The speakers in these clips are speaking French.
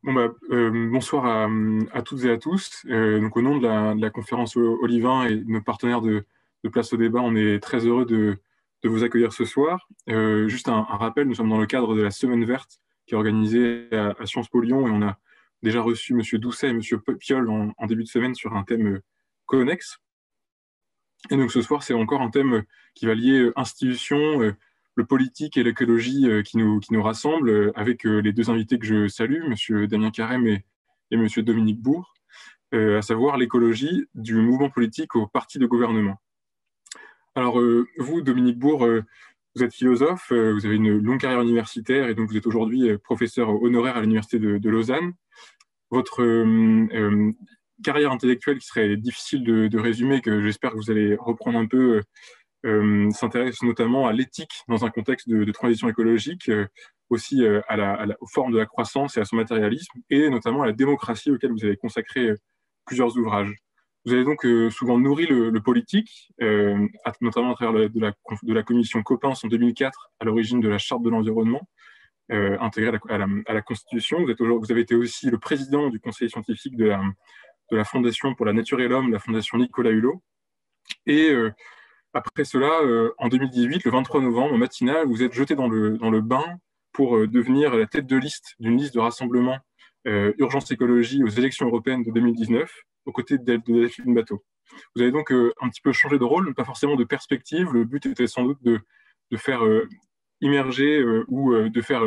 Bonsoir à toutes et à tous. Donc, au nom de la conférence Olivain et de nos partenaires de Place au Débat, on est très heureux de vous accueillir ce soir. Juste un rappel, nous sommes dans le cadre de la Semaine verte qui est organisée à Sciences Po Lyon et on a déjà reçu Monsieur Doucet et Monsieur Piolle en début de semaine sur un thème connexe. Et donc ce soir, c'est encore un thème qui va lier institutions, le politique et l'écologie qui nous rassemble, avec les deux invités que je salue, Monsieur Damien Carême et Monsieur Dominique Bourg, à savoir l'écologie du mouvement politique au parti de gouvernement. Alors vous, Dominique Bourg, vous êtes philosophe, vous avez une longue carrière universitaire et donc vous êtes aujourd'hui professeur honoraire à l'Université de Lausanne. Votre carrière intellectuelle qui serait difficile de résumer, que j'espère que vous allez reprendre un peu, s'intéresse notamment à l'éthique dans un contexte de transition écologique, aussi aux formes de la croissance et à son matérialisme, et notamment à la démocratie auquel vous avez consacré plusieurs ouvrages. Vous avez donc souvent nourri le politique, notamment à travers de la commission Coppens en 2004, à l'origine de la Charte de l'environnement, intégrée à la Constitution. Vous avez été aussi le président du conseil scientifique de la Fondation pour la nature et l'homme, la Fondation Nicolas Hulot. Et après cela, en 2018, le 23 novembre, au matinal, vous êtes jeté dans le bain pour devenir la tête de liste d'une liste de rassemblement Urgence Écologie aux élections européennes de 2019, aux côtés de Delphine Batho. Vous avez donc un petit peu changé de rôle, pas forcément de perspective. Le but était sans doute de faire immerger ou de faire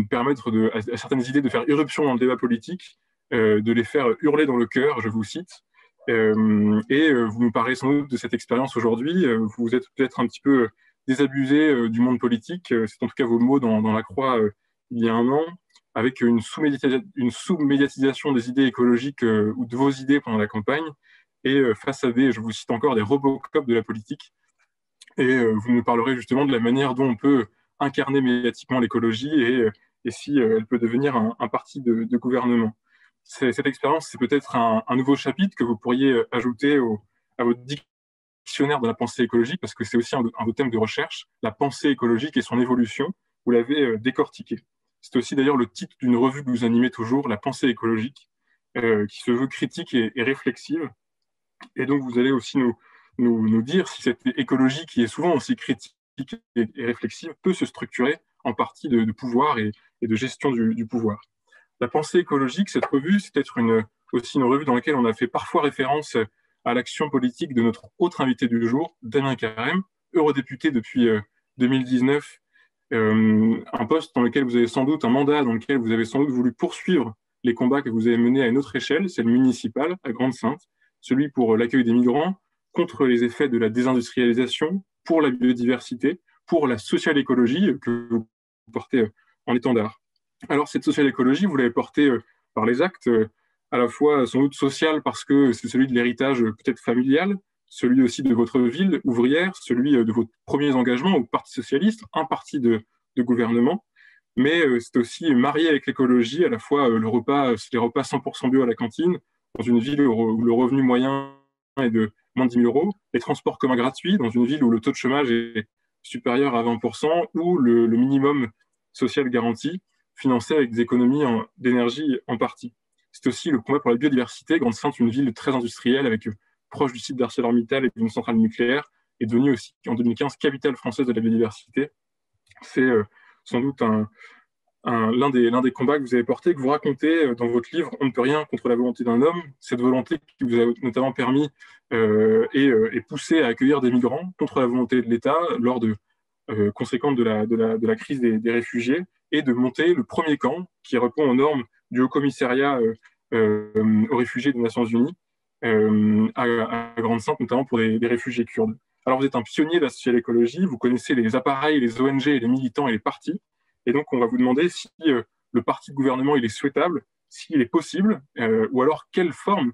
permettre à certaines idées de faire irruption dans le débat politique, de les faire hurler dans le cœur, je vous cite. Vous nous parlez sans doute de cette expérience aujourd'hui. Vous êtes peut-être un petit peu désabusé du monde politique. C'est en tout cas vos mots dans La Croix il y a un an, avec une sous-médiatisation des idées écologiques ou de vos idées pendant la campagne, et face à je vous cite encore, des Robocop de la politique. Et vous nous parlerez justement de la manière dont on peut incarner médiatiquement l'écologie et si elle peut devenir un parti de gouvernement. Cette expérience, c'est peut-être un nouveau chapitre que vous pourriez ajouter à votre dictionnaire de la pensée écologique, parce que c'est aussi un de vos thèmes de recherche, la pensée écologique et son évolution. Vous l'avez décortiqué. C'est aussi d'ailleurs le titre d'une revue que vous animez toujours, La pensée écologique, qui se veut critique et réflexive. Et donc, vous allez aussi nous dire si cette écologie, qui est souvent aussi critique et réflexive, peut se structurer en partie de pouvoir et de gestion du pouvoir. La pensée écologique, cette revue, c'est peut-être aussi une revue dans laquelle on a fait parfois référence à l'action politique de notre autre invité du jour, Damien Carême, eurodéputé depuis 2019, un poste dans lequel vous avez sans doute un mandat, dans lequel vous avez sans doute voulu poursuivre les combats que vous avez menés à une autre échelle, celle municipale, à Grande-Synthe, celui pour l'accueil des migrants, contre les effets de la désindustrialisation, pour la biodiversité, pour la sociale écologie que vous portez en étendard. Alors, cette sociale écologie, vous l'avez portée par les actes, à la fois sans doute social, parce que c'est celui de l'héritage peut-être familial, celui aussi de votre ville ouvrière, celui de vos premiers engagements au Parti socialiste, un parti de gouvernement, mais c'est aussi marié avec l'écologie, à la fois c'est les repas 100% bio à la cantine, dans une ville où le revenu moyen est de moins de 10 000 euros, les transports communs gratuits, dans une ville où le taux de chômage est supérieur à 20%, ou le minimum social garanti, financé avec des économies d'énergie en partie. C'est aussi le combat pour la biodiversité. Grande-Synthe, une ville très industrielle, proche du site d'ArcelorMittal et d'une centrale nucléaire, est devenue aussi, en 2015, capitale française de la biodiversité. C'est sans doute l'un des combats que vous avez portés, que vous racontez dans votre livre « On ne peut rien contre la volonté d'un homme », cette volonté qui vous a notamment permis et poussé à accueillir des migrants contre la volonté de l'État lors conséquente de la crise des réfugiés, et de monter le premier camp qui répond aux normes du Haut-Commissariat aux réfugiés des Nations Unies à Grande-Synthe, notamment pour des réfugiés kurdes. Alors vous êtes un pionnier de la sociale écologie, vous connaissez les appareils, les ONG, les militants et les partis, et donc on va vous demander si le parti de gouvernement il est souhaitable, s'il est possible, ou alors quelle forme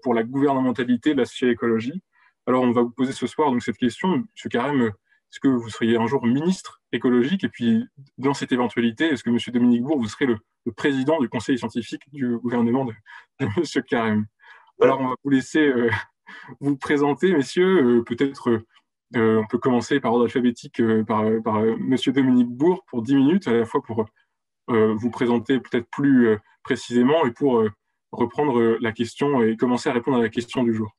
pour la gouvernementalité de la sociale écologie. Alors on va vous poser ce soir donc cette question, M. Carême, est-ce que vous seriez un jour ministre écologique? Et puis, dans cette éventualité, est-ce que M. Dominique Bourg, vous serez le président du conseil scientifique du gouvernement de M. Carême? Alors, on va vous laisser vous présenter, messieurs. Peut-être on peut commencer par ordre alphabétique par M. Dominique Bourg pour 10 minutes, à la fois pour vous présenter peut-être plus précisément et pour reprendre la question et commencer à répondre à la question du jour.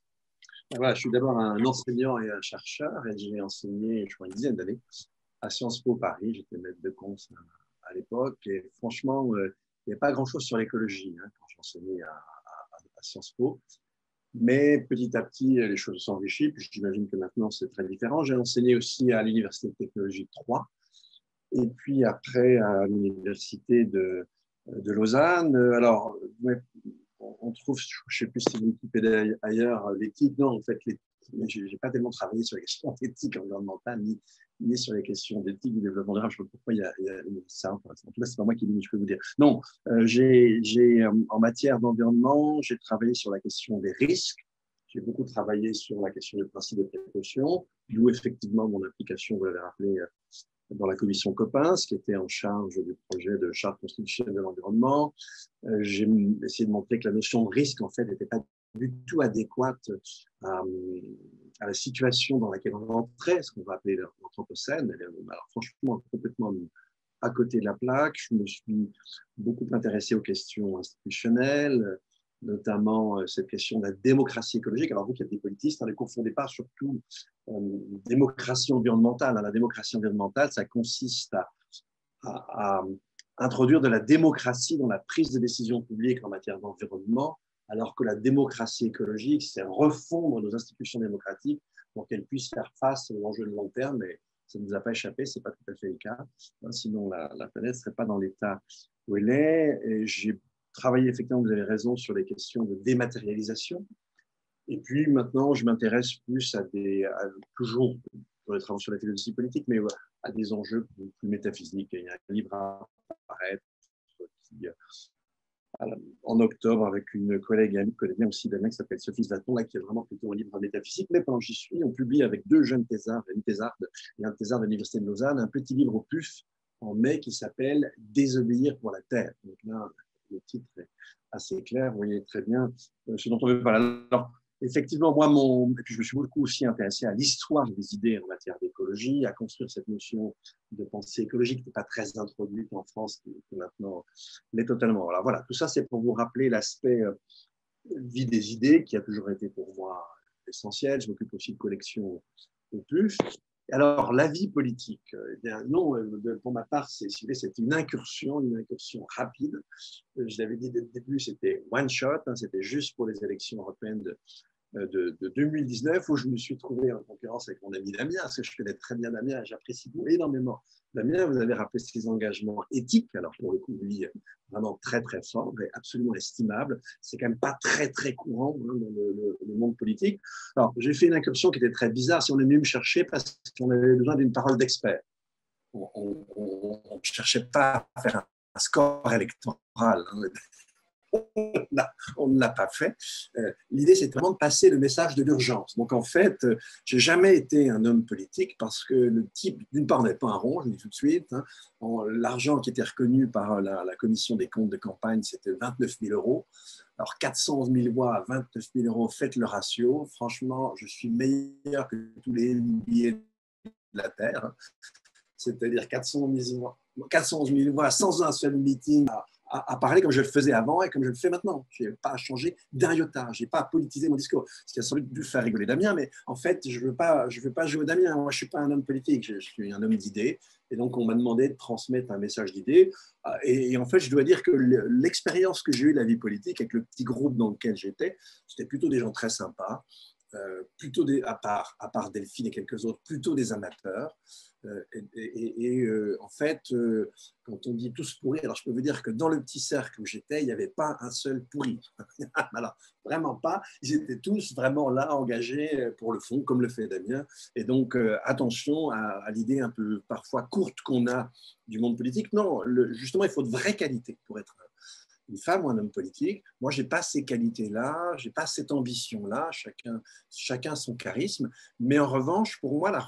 Voilà, je suis d'abord un enseignant et un chercheur et j'ai enseigné, je crois, une dizaine d'années à Sciences Po Paris. J'étais maître de cons à l'époque et franchement, il n'y avait pas grand-chose sur l'écologie quand j'enseignais à Sciences Po. Mais petit à petit, les choses s'enrichissent. Puis j'imagine que maintenant, c'est très différent. J'ai enseigné aussi à l'Université de technologie de Troyes et puis après à l'Université de Lausanne. Alors, on trouve, je ne sais plus si Wikipédia ailleurs, l'éthique. Non, en fait, je n'ai pas tellement travaillé sur les questions d'éthique environnementale, ni sur les questions d'éthique du développement durable. Je ne sais pas pourquoi il y a ça. En tout cas, ce n'est pas moi qui le dis, je peux vous dire. Non, en matière d'environnement, j'ai travaillé sur la question des risques. J'ai beaucoup travaillé sur la question du principe de précaution, d'où effectivement mon implication, vous l'avez rappelé, dans la commission Coppens, qui était en charge du projet de charte constitutionnelle de l'environnement. J'ai essayé de montrer que la notion de risque, en fait, n'était pas du tout adéquate à la situation dans laquelle on rentrait, ce qu'on va appeler l'anthropocène. Alors, franchement, complètement à côté de la plaque. Je me suis beaucoup intéressé aux questions institutionnelles, notamment cette question de la démocratie écologique. Alors, vous qui êtes des politistes, ne confondez pas surtout démocratie environnementale. La démocratie environnementale, ça consiste à introduire de la démocratie dans la prise de décision publique en matière d'environnement, alors que la démocratie écologique, c'est refondre nos institutions démocratiques pour qu'elles puissent faire face aux enjeux de long terme. Et ça ne nous a pas échappé, ce n'est pas tout à fait le cas. Sinon, la planète ne serait pas dans l'état où elle est. Et j'ai travaillé, effectivement, vous avez raison, sur les questions de dématérialisation. Et puis maintenant, je m'intéresse plus toujours dans les travaux sur la philosophie politique, mais à des enjeux plus métaphysiques. Il y a un livre à apparaître qui, en octobre, avec une collègue et amie que connaît bien aussi, Damien, qui s'appelle Sophie Zlaton, là, qui est vraiment plutôt un livre métaphysique. Mais pendant que j'y suis, on publie avec deux jeunes thésards, une thésarde et un thésard de l'Université de Lausanne, un petit livre au PUF en mai qui s'appelle Désobéir pour la Terre. Donc là, le titre est assez clair, vous voyez très bien ce dont on veut parler. Alors, effectivement, moi, et puis je me suis beaucoup aussi intéressé à l'histoire des idées en matière d'écologie, à construire cette notion de pensée écologique qui n'est pas très introduite en France, qui maintenant l'est totalement. Alors voilà, tout ça, c'est pour vous rappeler l'aspect vie des idées qui a toujours été pour moi essentiel. Je m'occupe aussi de collection au PUF. Alors, la vie politique, eh bien, non, pour ma part, c'est une incursion rapide. Je l'avais dit dès le début, c'était one shot, c'était juste pour les élections européennes de 2019, où je me suis trouvé en concurrence avec mon ami Damien, parce que je connais très bien Damien et j'apprécie énormément Damien. Vous avez rappelé ses engagements éthiques, alors pour le coup, lui, vraiment très très fort, mais absolument estimable. C'est quand même pas très très courant dans le monde politique. Alors, j'ai fait une incursion qui était très bizarre. Si on est venu me chercher, parce qu'on avait besoin d'une parole d'expert. On ne cherchait pas à faire un score électoral. On ne l'a pas fait. L'idée, c'est vraiment de passer le message de l'urgence. Donc, en fait, je n'ai jamais été un homme politique parce que le type, d'une part, n'est pas un rond, je le dis tout de suite. L'argent qui était reconnu par la commission des comptes de campagne, c'était 29 000 euros. Alors, 400 000 voix à 29 000 euros, faites le ratio. Franchement, je suis meilleur que tous les billets de la Terre. C'est-à-dire 411 000 voix sans un seul meeting à parler comme je le faisais avant et comme je le fais maintenant. Je n'ai pas changé d'un iota, je n'ai pas politisé mon discours. Ce qui a sans doute dû faire rigoler Damien, mais en fait, je ne veux pas jouer Damien. Moi, je ne suis pas un homme politique, je suis un homme d'idées. Et donc, on m'a demandé de transmettre un message d'idées. Et en fait, je dois dire que l'expérience que j'ai eue de la vie politique, avec le petit groupe dans lequel j'étais, c'était plutôt des gens très sympas. Plutôt à part Delphine et quelques autres, plutôt des amateurs. En fait, quand on dit tous pourris, alors je peux vous dire que dans le petit cercle où j'étais, il n'y avait pas un seul pourri. Alors, vraiment pas. Ils étaient tous vraiment là, engagés pour le fond, comme le fait Damien. Et donc, attention à l'idée un peu parfois courte qu'on a du monde politique. Non, justement, il faut de vraies qualités pour être une femme ou un homme politique. Moi, je n'ai pas ces qualités-là, je n'ai pas cette ambition-là, chacun son charisme. Mais en revanche, pour moi, la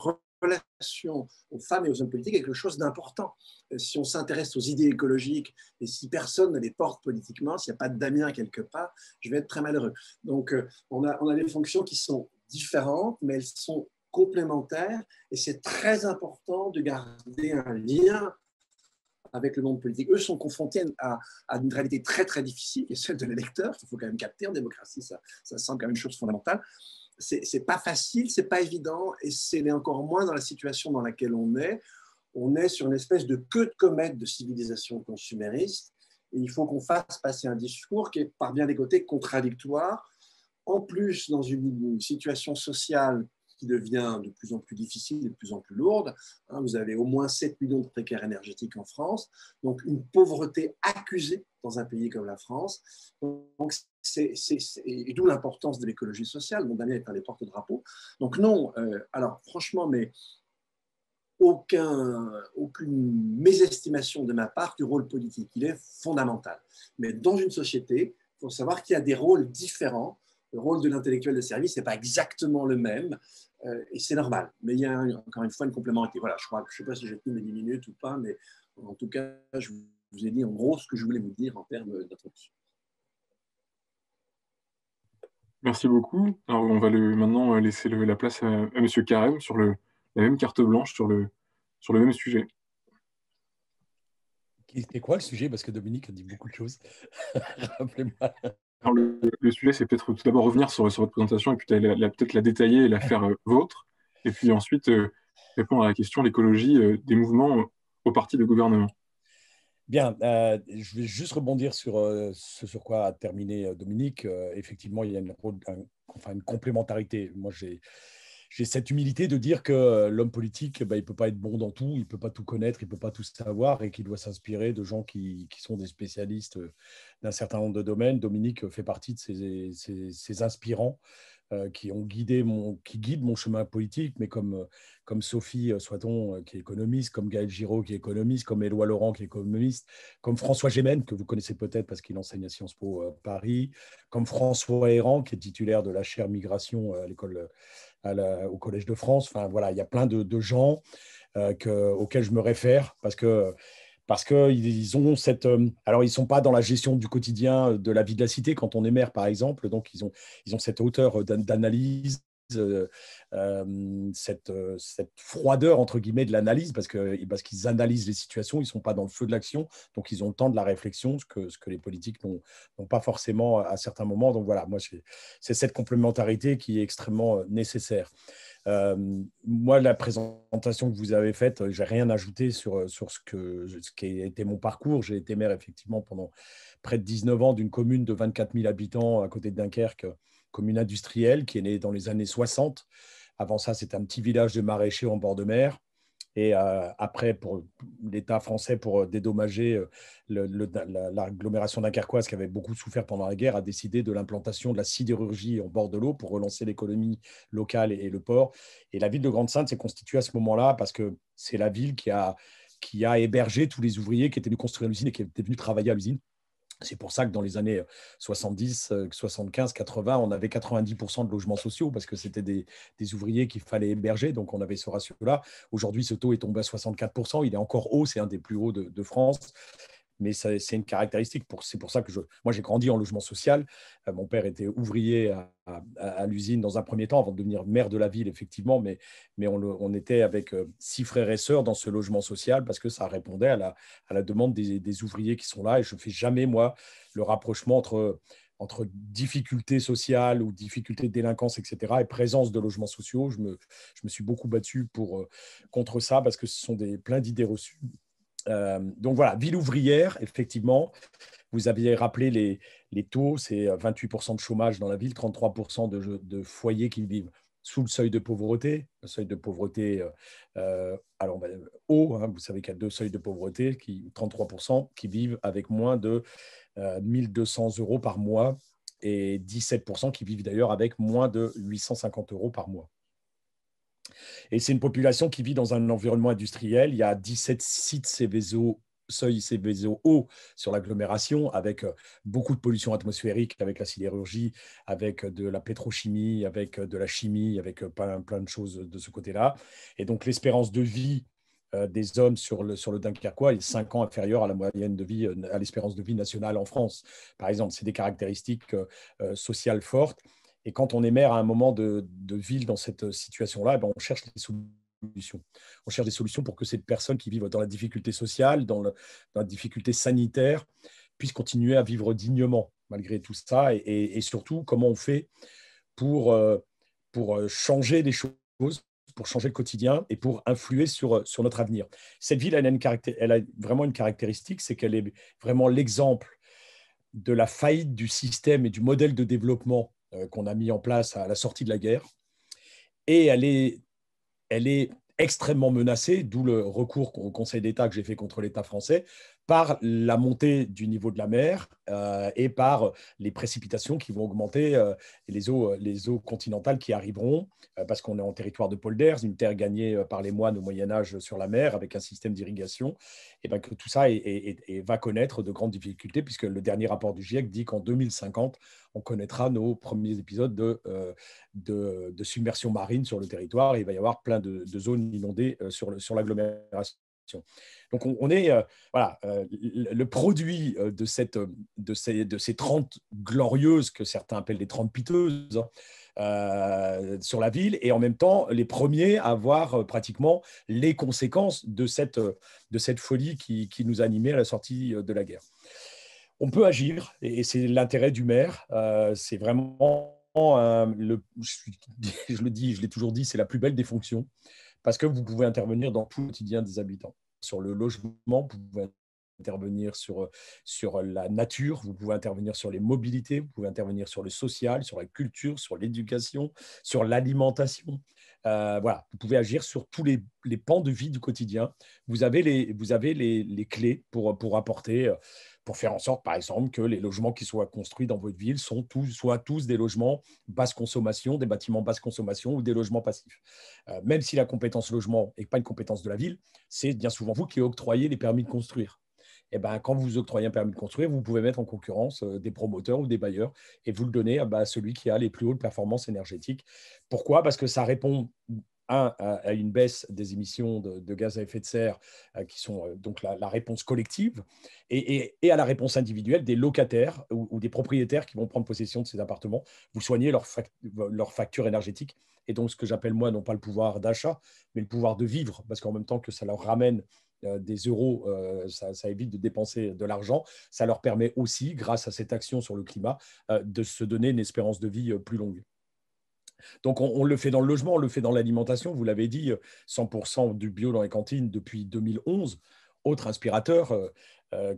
relation aux femmes et aux hommes politiques est quelque chose d'important. Si on s'intéresse aux idées écologiques et si personne ne les porte politiquement, s'il n'y a pas de Damien quelque part, je vais être très malheureux. Donc, on a des fonctions qui sont différentes, mais elles sont complémentaires et c'est très important de garder un lien avec le monde politique. Eux sont confrontés à une réalité très, très difficile, qui est celle de l'électeur, qu'il faut quand même capter en démocratie, ça semble quand même une chose fondamentale. C'est pas facile, c'est pas évident, et c'est encore moins dans la situation dans laquelle on est. On est sur une espèce de queue de comète de civilisation consumériste, et il faut qu'on fasse passer un discours qui est par bien des côtés contradictoire, en plus dans une situation sociale qui devient de plus en plus difficile, de plus en plus lourde. Vous avez au moins 7 millions de précaires énergétiques en France, donc une pauvreté accusée dans un pays comme la France. Donc et d'où l'importance de l'écologie sociale, dont Daniel est un des porte-drapeaux. Donc non, alors franchement, mais aucune mésestimation de ma part du rôle politique. Il est fondamental. Mais dans une société, il faut savoir qu'il y a des rôles différents. Le rôle de l'intellectuel de service n'est pas exactement le même, et c'est normal. Mais il y a encore une fois une complémentarité. Voilà, je ne sais pas si j'ai tenu mes 10 minutes ou pas, mais en tout cas, je vous ai dit en gros ce que je voulais vous dire en termes d'introduction. Merci beaucoup. Alors, on va maintenant laisser la place à Monsieur Carême sur la même carte blanche, sur le même sujet. C'était quoi le sujet? Parce que Dominique a dit beaucoup de choses. Rappelez-moi. Alors, le sujet, c'est peut-être tout d'abord revenir sur votre présentation et puis peut-être la détailler et la faire vôtre. Et puis ensuite, répondre à la question l'écologie des mouvements au parti de gouvernement. Bien, je vais juste rebondir sur ce sur quoi a terminé Dominique. Effectivement, il y a une complémentarité. Moi, j'ai cette humilité de dire que l'homme politique, il ne peut pas être bon dans tout, il ne peut pas tout connaître, il ne peut pas tout savoir et qu'il doit s'inspirer de gens qui sont des spécialistes d'un certain nombre de domaines. Dominique fait partie de ces inspirants qui guident mon chemin politique, mais comme Sophie Soiton, qui est économiste, comme Gaël Giraud, qui est économiste, comme Éloi Laurent, qui est économiste, comme François Gémen, que vous connaissez peut-être parce qu'il enseigne à Sciences Po Paris, comme François Héran, qui est titulaire de la chaire migration à l'école, au Collège de France. Enfin, voilà, il y a plein de gens auxquels je me réfère parce qu'ils ont alors, ils ne sont pas dans la gestion du quotidien de la vie de la cité quand on est maire, par exemple. Donc, ils ont cette hauteur d'analyse, cette froideur, entre guillemets, de l'analyse, parce qu'ils analysent les situations, ils ne sont pas dans le feu de l'action, donc ils ont le temps de la réflexion, ce que les politiques n'ont pas forcément à certains moments. Donc voilà, moi, c'est cette complémentarité qui est extrêmement nécessaire. Moi, la présentation que vous avez faite, je n'ai rien ajouté sur ce qui a été mon parcours. J'ai été maire, effectivement, pendant près de 19 ans d'une commune de 24 000 habitants à côté de Dunkerque, commune industrielle qui est née dans les années 60. Avant ça, c'était un petit village de maraîchers en bord de mer. Et après, pour l'État français, pour dédommager l'agglomération dunkerquoise qui avait beaucoup souffert pendant la guerre, a décidé de l'implantation de la sidérurgie en bord de l'eau pour relancer l'économie locale et le port. Et la ville de Grande-Synthe s'est constituée à ce moment-là parce que c'est la ville qui a hébergé tous les ouvriers qui étaient venus construire l'usine et qui étaient venus travailler à l'usine. C'est pour ça que dans les années 70, 75, 80, on avait 90% de logements sociaux parce que c'était des ouvriers qu'il fallait héberger. Donc, on avait ce ratio-là. Aujourd'hui, ce taux est tombé à 64%. Il est encore haut, c'est un des plus hauts de France. Mais c'est une caractéristique. C'est pour ça que moi, j'ai grandi en logement social. Mon père était ouvrier à l'usine dans un premier temps, avant de devenir maire de la ville, effectivement. Mais on était avec 6 frères et sœurs dans ce logement social parce que ça répondait à la demande des ouvriers qui sont là. Et je ne fais jamais, moi, le rapprochement entre difficultés sociales ou difficultés de délinquance, etc., et présence de logements sociaux. Je me suis beaucoup battu contre ça parce que ce sont plein d'idées reçues. Donc voilà, ville ouvrière, effectivement. Vous aviez rappelé les taux, c'est 28% de chômage dans la ville, 33% de foyers qui vivent sous le seuil de pauvreté. Le seuil de pauvreté, alors haut, vous savez qu'il y a 2 seuils de pauvreté, 33% qui vivent avec moins de 1 200 euros par mois et 17% qui vivent d'ailleurs avec moins de 850 euros par mois. Et c'est une population qui vit dans un environnement industriel. Il y a 17 sites Céveso, seuil Céveso haut sur l'agglomération, avec beaucoup de pollution atmosphérique, avec la sidérurgie, avec de la pétrochimie, avec de la chimie, avec plein de choses de ce côté-là. Et donc, l'espérance de vie des hommes sur le Dunkerquois est 5 ans inférieure à la moyenne de vie, à l'espérance de vie nationale en France. Par exemple, c'est des caractéristiques sociales fortes. Et quand on est maire à un moment de ville dans cette situation-là, on cherche des solutions. On cherche des solutions pour que ces personnes qui vivent dans la difficulté sociale, dans la difficulté sanitaire, puissent continuer à vivre dignement malgré tout ça. Et surtout, comment on fait pour changer les choses, pour changer le quotidien et pour influer sur notre avenir. Cette ville, elle a vraiment une caractéristique, c'est qu'elle est vraiment l'exemple de la faillite du système et du modèle de développement qu'on a mis en place à la sortie de la guerre. Et elle est extrêmement menacée, d'où le recours au Conseil d'État que j'ai fait contre l'État français, par la montée du niveau de la mer et par les précipitations qui vont augmenter, les eaux continentales qui arriveront, parce qu'on est en territoire de polders, une terre gagnée par les moines au Moyen-Âge sur la mer, avec un système d'irrigation, et ben que tout ça va connaître de grandes difficultés, puisque le dernier rapport du GIEC dit qu'en 2050, on connaîtra nos premiers épisodes de submersion marine sur le territoire, et il va y avoir plein de zones inondées sur l'agglomération. Donc, on est voilà, le produit de ces 30 glorieuses, que certains appellent les 30 piteuses, sur la ville, et en même temps les premiers à voir pratiquement les conséquences de cette folie qui nous animait à la sortie de la guerre. On peut agir, et c'est l'intérêt du maire. C'est vraiment, je le dis, je l'ai toujours dit, c'est la plus belle des fonctions, parce que vous pouvez intervenir dans tout le quotidien des habitants. Sur le logement, vous pouvez intervenir sur la nature, vous pouvez intervenir sur les mobilités, vous pouvez intervenir sur le social, sur la culture, sur l'éducation, sur l'alimentation. Voilà, vous pouvez agir sur tous les pans de vie du quotidien. Vous avez les clés pour apporter, pour faire en sorte, par exemple, que les logements qui soient construits dans votre ville soient tous des logements basse consommation, des bâtiments basse consommation ou des logements passifs. Même si la compétence logement n'est pas une compétence de la ville, c'est bien souvent vous qui octroyez les permis de construire. Et ben, quand vous octroyez un permis de construire, vous pouvez mettre en concurrence des promoteurs ou des bailleurs et vous le donnez à celui qui a les plus hautes performances énergétiques. Pourquoi ? Parce que ça répond à une baisse des émissions de gaz à effet de serre, qui sont donc la réponse collective, et à la réponse individuelle des locataires ou des propriétaires qui vont prendre possession de ces appartements. Vous soignez leur facture énergétique, et donc ce que j'appelle moi non pas le pouvoir d'achat, mais le pouvoir de vivre, parce qu'en même temps que ça leur ramène des euros, ça évite de dépenser de l'argent, ça leur permet aussi, grâce à cette action sur le climat, de se donner une espérance de vie plus longue. Donc, on le fait dans le logement, on le fait dans l'alimentation. Vous l'avez dit, 100% du bio dans les cantines depuis 2011. Autre inspirateur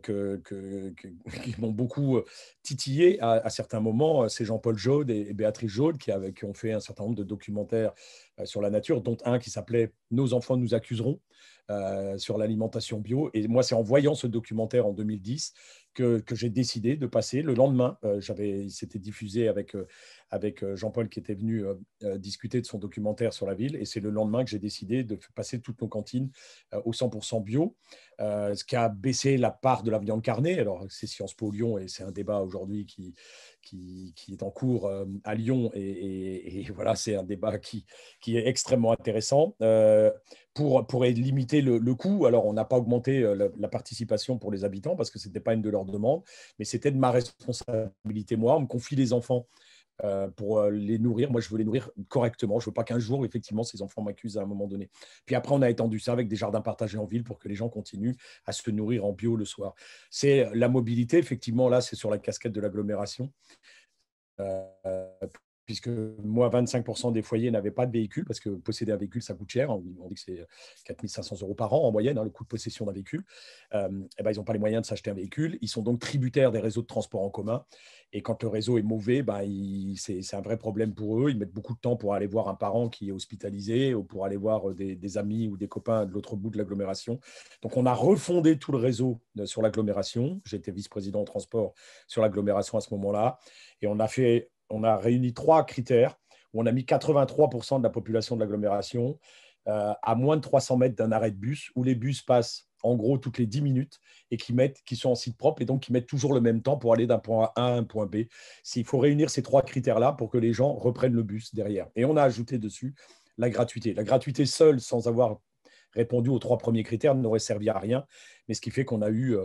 qui m'ont beaucoup titillé à certains moments, c'est Jean-Paul Jaude et Béatrice Jaude qui ont fait un certain nombre de documentaires sur la nature, dont un qui s'appelait « Nos enfants nous accuseront ». Sur l'alimentation bio. Et moi, c'est en voyant ce documentaire en 2010 que j'ai décidé de passer le lendemain. Il s'était diffusé avec Jean-Paul qui était venu discuter de son documentaire sur la ville. Et c'est le lendemain que j'ai décidé de passer toutes nos cantines au 100% bio, ce qui a baissé la part de la viande carnée. Alors, c'est Sciences Po Lyon et c'est un débat aujourd'hui qui est en cours à Lyon. Et voilà, c'est un débat qui est extrêmement intéressant. Pour limiter le coût, alors on n'a pas augmenté la participation pour les habitants parce que ce n'était pas une de leurs demandes, mais c'était de ma responsabilité, moi. On me confie les enfants pour les nourrir. Moi, je veux les nourrir correctement. Je ne veux pas qu'un jour, effectivement, ces enfants m'accusent à un moment donné. Puis après, on a étendu ça avec des jardins partagés en ville pour que les gens continuent à se nourrir en bio le soir. C'est la mobilité, effectivement, là, c'est sur la casquette de l'agglomération. Puisque moi, 25% des foyers n'avaient pas de véhicule, parce que posséder un véhicule, ça coûte cher. On dit que c'est 4 500 € par an en moyenne, le coût de possession d'un véhicule. Et ben, ils n'ont pas les moyens de s'acheter un véhicule. Ils sont donc tributaires des réseaux de transport en commun. Et quand le réseau est mauvais, c'est un vrai problème pour eux. Ils mettent beaucoup de temps pour aller voir un parent qui est hospitalisé ou pour aller voir des amis ou des copains de l'autre bout de l'agglomération. Donc, on a refondé tout le réseau sur l'agglomération. J'étais vice-président au transport sur l'agglomération à ce moment-là. Et on a réuni 3 critères où on a mis 83% de la population de l'agglomération à moins de 300 mètres d'un arrêt de bus, où les bus passent en gros toutes les 10 minutes et qui sont en site propre et donc qui mettent toujours le même temps pour aller d'un point A à un point B. Il faut réunir ces 3 critères-là pour que les gens reprennent le bus derrière. Et on a ajouté dessus la gratuité. La gratuité seule, sans avoir répondu aux 3 premiers critères, n'aurait servi à rien. Mais ce qui fait qu'on a eu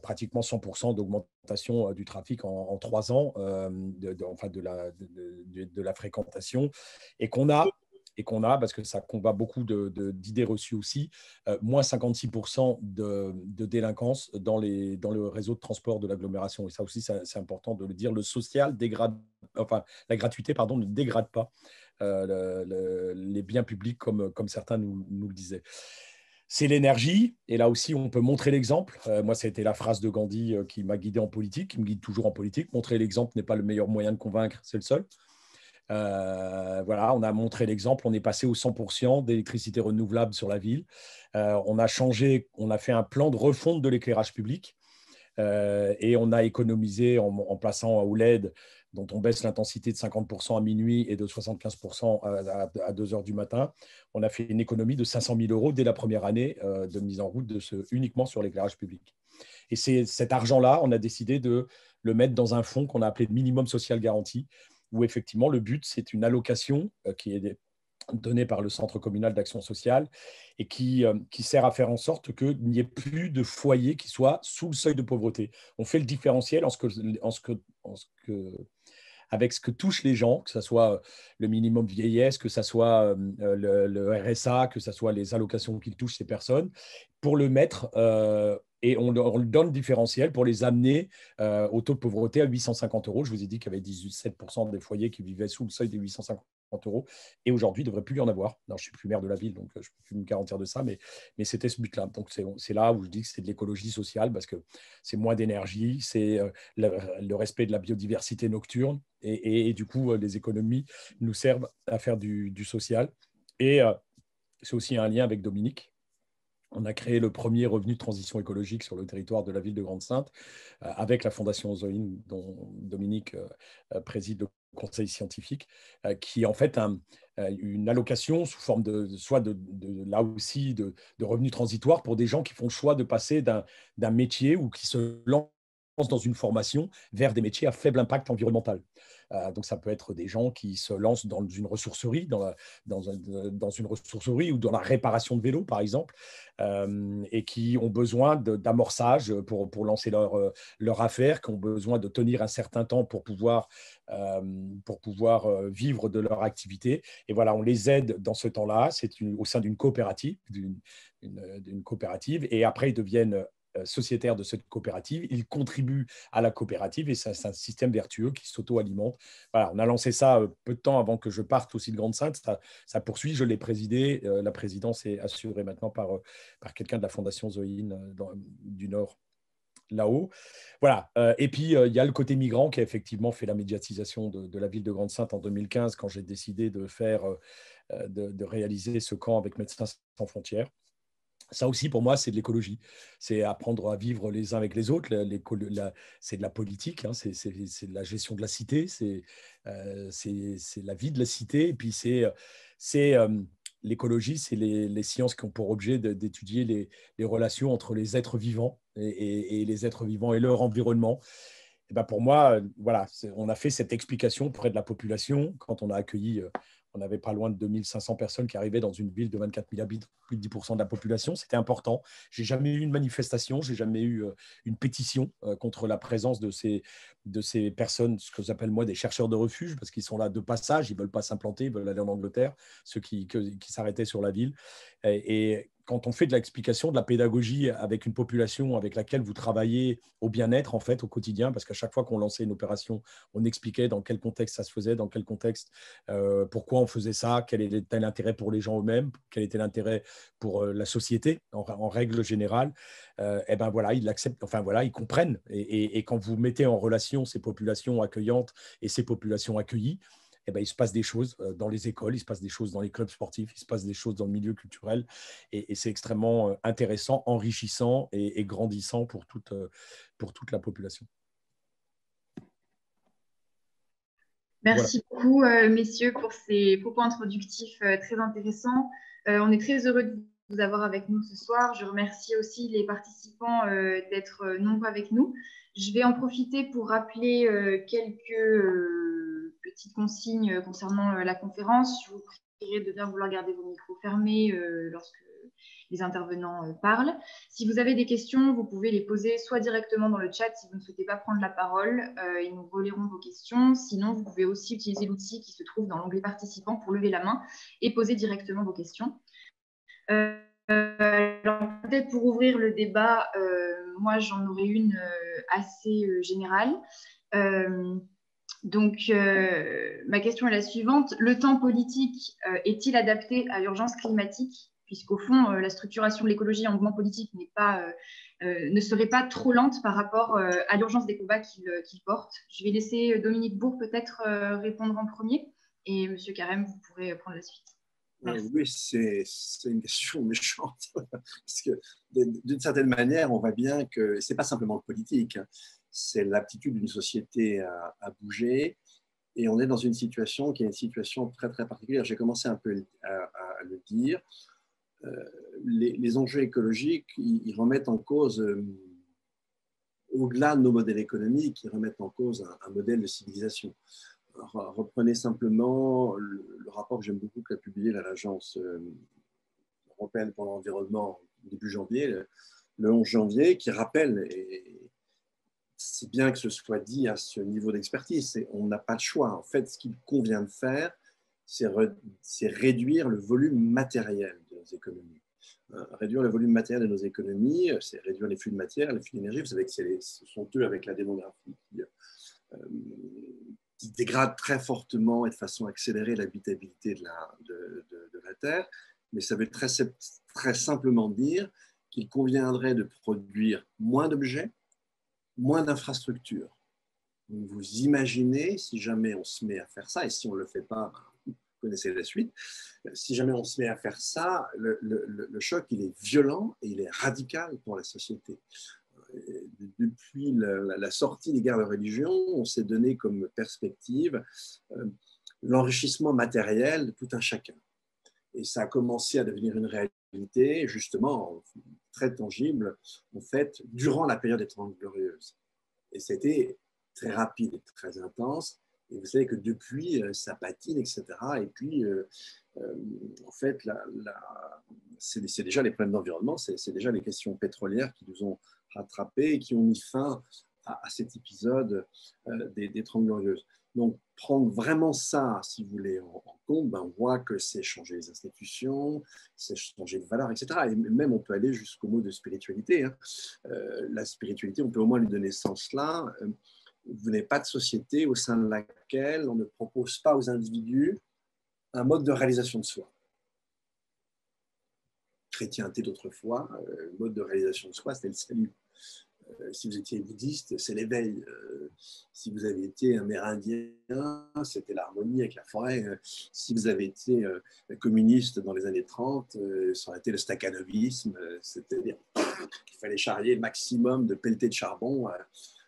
pratiquement 100% d'augmentation du trafic en 3 ans, de la fréquentation, et qu'on a et qu'on a, parce que ça combat beaucoup d'idées reçues aussi, moins 56% de délinquance dans le réseau de transport de l'agglomération. Et ça aussi, c'est important de le dire. Le social la gratuité, pardon, ne dégrade pas les biens publics comme certains nous le disaient. C'est l'énergie, et là aussi, on peut montrer l'exemple. Moi, c'était la phrase de Gandhi qui m'a guidé en politique, qui me guide toujours en politique. Montrer l'exemple n'est pas le meilleur moyen de convaincre, c'est le seul. Voilà, on a montré l'exemple, on est passé au 100% d'électricité renouvelable sur la ville. On a fait un plan de refonte de l'éclairage public et on a économisé en plaçant au LED, dont on baisse l'intensité de 50% à minuit et de 75% à 2 heures du matin. On a fait une économie de 500 000 euros dès la première année de mise en route uniquement sur l'éclairage public. Et cet argent-là, on a décidé de le mettre dans un fonds qu'on a appelé minimum social garanti, où effectivement le but, c'est une allocation qui est donnée par le Centre communal d'action sociale et qui sert à faire en sorte qu'il n'y ait plus de foyers qui soient sous le seuil de pauvreté. On fait le différentiel avec ce que touchent les gens, que ce soit le minimum vieillesse, que ce soit le RSA, que ce soit les allocations qu'ils touchent ces personnes, pour le mettre et on le donne différentiel pour les amener au taux de pauvreté à 850 euros. Je vous ai dit qu'il y avait 17% des foyers qui vivaient sous le seuil des 850 euros. Et aujourd'hui, il ne devrait plus y en avoir. Non, je ne suis plus maire de la ville, donc je ne peux plus me garantir de ça, mais c'était ce but-là. Donc, c'est là où je dis que c'est de l'écologie sociale, parce que c'est moins d'énergie, c'est le respect de la biodiversité nocturne, et du coup, les économies nous servent à faire du social. Et c'est aussi un lien avec Dominique. On a créé le premier revenu de transition écologique sur le territoire de la ville de Grande-Synthe avec la Fondation Zoïne, dont Dominique préside le conseil scientifique, qui est en fait une allocation sous forme soit là aussi de revenus transitoires pour des gens qui font le choix de passer d'un métier ou qui se lancent dans une formation vers des métiers à faible impact environnemental. Donc, ça peut être des gens qui se lancent dans une ressourcerie, dans une ressourcerie ou dans la réparation de vélos, par exemple, et qui ont besoin d'amorçage pour lancer leur affaire, qui ont besoin de tenir un certain temps pour pouvoir vivre de leur activité. Et voilà, on les aide dans ce temps-là. C'est au sein d'une coopérative, d'une coopérative, et après, ils deviennent sociétaires de cette coopérative, ils contribuent à la coopérative et c'est un système vertueux qui s'auto-alimente. Voilà, on a lancé ça peu de temps avant que je parte aussi de Grande-Synthe. Ça poursuit, je l'ai présidé. La présidence est assurée maintenant par quelqu'un de la Fondation Zoïne du Nord, là-haut. Voilà. Et puis, il y a le côté migrant qui a effectivement fait la médiatisation de la ville de Grande-Synthe en 2015 quand j'ai décidé de réaliser ce camp avec Médecins sans frontières. Ça aussi, pour moi, c'est de l'écologie. C'est apprendre à vivre les uns avec les autres. C'est de la politique, hein. C'est de la gestion de la cité, c'est la vie de la cité. Et puis, l'écologie, c'est les sciences qui ont pour objet d'étudier les relations entre les êtres vivants et les êtres vivants et leur environnement. Et ben pour moi, voilà, on a fait cette explication auprès de la population quand on a accueilli. On avait pas loin de 2500 personnes qui arrivaient dans une ville de 24 000 habitants, plus de 10% de la population. C'était important. J'ai jamais eu une manifestation, j'ai jamais eu une pétition contre la présence de ces personnes, ce que j'appelle moi des chercheurs de refuge, parce qu'ils sont là de passage, ils ne veulent pas s'implanter, ils veulent aller en Angleterre, ceux qui s'arrêtaient sur la ville. Et quand on fait de l'explication, de la pédagogie avec une population avec laquelle vous travaillez au bien-être, en fait, au quotidien, parce qu'à chaque fois qu'on lançait une opération, on expliquait dans quel contexte ça se faisait, dans quel contexte, pourquoi on faisait ça, quel était l'intérêt pour les gens eux-mêmes, quel était l'intérêt pour la société en règle générale, et ben voilà, ils l'acceptent, enfin voilà, ils comprennent. Et quand vous mettez en relation ces populations accueillantes et ces populations accueillies, eh ben, il se passe des choses dans les écoles, il se passe des choses dans les clubs sportifs, il se passe des choses dans le milieu culturel. Et c'est extrêmement intéressant, enrichissant et grandissant pour toute la population. Merci beaucoup, messieurs, pour ces propos introductifs très intéressants. On est très heureux de vous avoir avec nous ce soir. Je remercie aussi les participants d'être nombreux avec nous. Je vais en profiter pour rappeler quelques petites consignes concernant la conférence. Je vous prierai de bien vouloir garder vos micros fermés lorsque les intervenants parlent. Si vous avez des questions, vous pouvez les poser soit directement dans le chat si vous ne souhaitez pas prendre la parole et nous relayerons vos questions. Sinon, vous pouvez aussi utiliser l'outil qui se trouve dans l'onglet participants pour lever la main et poser directement vos questions. Alors, peut-être pour ouvrir le débat, moi, j'en aurais une assez générale. Donc, ma question est la suivante. Le temps politique est-il adapté à l'urgence climatique? Puisqu'au fond, la structuration de l'écologie en mouvement politique ne serait pas trop lente par rapport à l'urgence des combats qu'il porte. Je vais laisser Dominique Bourg peut-être répondre en premier et M. Carême, vous pourrez prendre la suite. Oui, c'est une question méchante, parce que d'une certaine manière, on voit bien que ce n'est pas simplement le politique, hein. C'est l'aptitude d'une société à bouger, et on est dans une situation qui est une situation très, très particulière. J'ai commencé un peu à le dire. Les enjeux écologiques, ils remettent en cause, au-delà de nos modèles économiques, ils remettent en cause un modèle de civilisation. Reprenez simplement le rapport que j'aime beaucoup qu'a publié l'Agence européenne pour l'environnement début janvier, le 11 janvier, qui rappelle, et c'est bien que ce soit dit à ce niveau d'expertise, on n'a pas de choix. En fait, ce qu'il convient de faire, c'est réduire le volume matériel de nos économies. Réduire le volume matériel de nos économies, c'est réduire les flux de matière, les flux d'énergie. Vous savez que ce sont eux avec la démographie qui dégrade très fortement et de façon accélérée l'habitabilité de la Terre. Mais ça veut très simplement dire qu'il conviendrait de produire moins d'objets, moins d'infrastructures. Vous imaginez, si jamais on se met à faire ça, et si on ne le fait pas, vous connaissez la suite, si jamais on se met à faire ça, le choc, il est violent et il est radical pour la société. Depuis la sortie des guerres de religion, on s'est donné comme perspective l'enrichissement matériel de tout un chacun. Et ça a commencé à devenir une réalité, justement, très tangible, en fait, durant la période des Trente Glorieuses. Et c'était très rapide et très intense. Et vous savez que depuis, ça patine, etc. Et puis, en fait, c'est déjà les problèmes d'environnement, c'est déjà les questions pétrolières qui nous ont rattrapés et qui ont mis fin à cet épisode des Trente Glorieuses. Donc, prendre vraiment ça, si vous voulez, en compte, on voit que c'est changer les institutions, c'est changer les valeurs, etc. Et même, on peut aller jusqu'au mot de spiritualité, hein. La spiritualité, on peut au moins lui donner ce sens-là. Vous n'avez pas de société au sein de laquelle on ne propose pas aux individus un mode de réalisation de soi. Chrétienté d'autrefois, le mode de réalisation de soi, c'était le salut. Si vous étiez bouddhiste, c'est l'éveil. Si vous avez été amérindien, c'était l'harmonie avec la forêt. Si vous avez été communiste dans les années 30, ça aurait été le stakhanovisme, c'est-à-dire qu'il fallait charrier le maximum de pelletés de charbon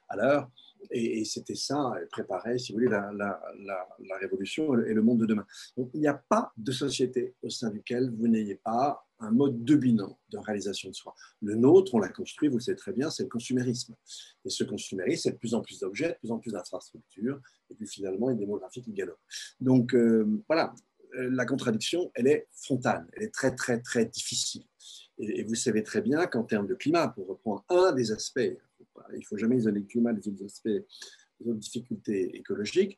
à l'heure. Et c'était ça, préparer, si vous voulez, la révolution et le monde de demain. Donc, il n'y a pas de société au sein duquel vous n'ayez pas un mode dominant de réalisation de soi. Le nôtre, on l'a construit, vous le savez très bien, c'est le consumérisme. Et ce consumérisme, c'est de plus en plus d'objets, de plus en plus d'infrastructures, et puis finalement une démographie qui galope. Donc voilà, la contradiction, elle est frontale, elle est très, très, très difficile. Et vous savez très bien qu'en termes de climat, pour reprendre un des aspects, il ne faut jamais isoler le climat des autres aspects, des autres difficultés écologiques,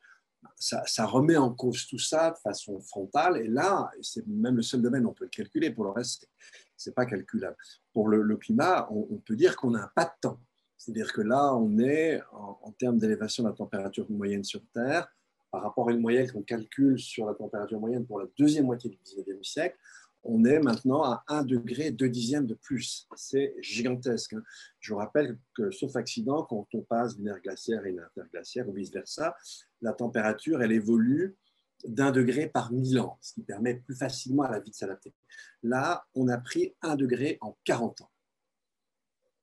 ça remet en cause tout ça de façon frontale. Et là, c'est même le seul domaine où on peut le calculer. Pour le reste, ce n'est pas calculable. Pour le climat, on peut dire qu'on n'a pas de temps. C'est-à-dire que là, on est, en termes d'élévation de la température moyenne sur Terre, par rapport à une moyenne qu'on calcule sur la température moyenne pour la deuxième moitié du XIXe siècle, on est maintenant à 1 degré 2 dixièmes de plus. C'est gigantesque, hein. Je vous rappelle que, sauf accident, quand on passe d'une ère glaciaire à une interglaciaire ou vice-versa, la température, elle évolue d'1 degré par 1000 ans, ce qui permet plus facilement à la vie de s'adapter. Là, on a pris 1 degré en 40 ans.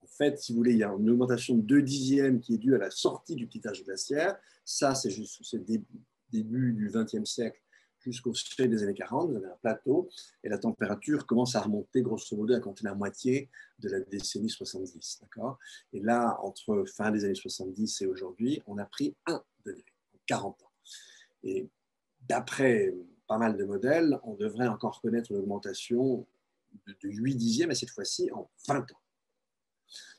En fait, si vous voulez, il y a une augmentation de 2 dixièmes qui est due à la sortie du petit âge glaciaire. Ça, c'est juste ce début du XXe siècle jusqu'au seuil des années 40, vous avez un plateau, et la température commence à remonter grosso modo à compter la moitié de la décennie 70. D'accord ? Et là, entre fin des années 70 et aujourd'hui, on a pris 1 degré en 40 ans. Et d'après pas mal de modèles, on devrait encore connaître une augmentation de 8 dixièmes, et cette fois-ci en 20 ans.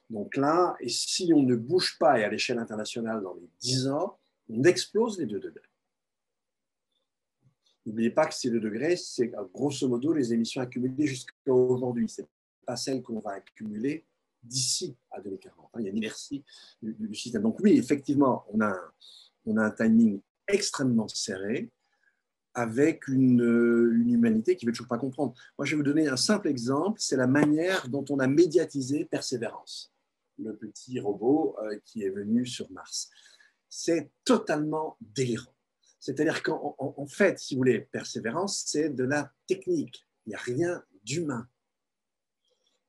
Donc là, et si on ne bouge pas, et à l'échelle internationale dans les 10 ans, on explose les 2 degrés. N'oubliez pas que ces 2 degrés, c'est grosso modo les émissions accumulées jusqu'à aujourd'hui. Ce n'est pas celles qu'on va accumuler d'ici à 2040. Il y a une inertie du système. Donc oui, effectivement, on a un timing extrêmement serré avec une humanité qui ne veut toujours pas comprendre. Moi, je vais vous donner un simple exemple, c'est la manière dont on a médiatisé Persévérance, le petit robot qui est venu sur Mars. C'est totalement délirant. C'est-à-dire qu'en fait, si vous voulez, Persévérance, c'est de la technique. Il n'y a rien d'humain.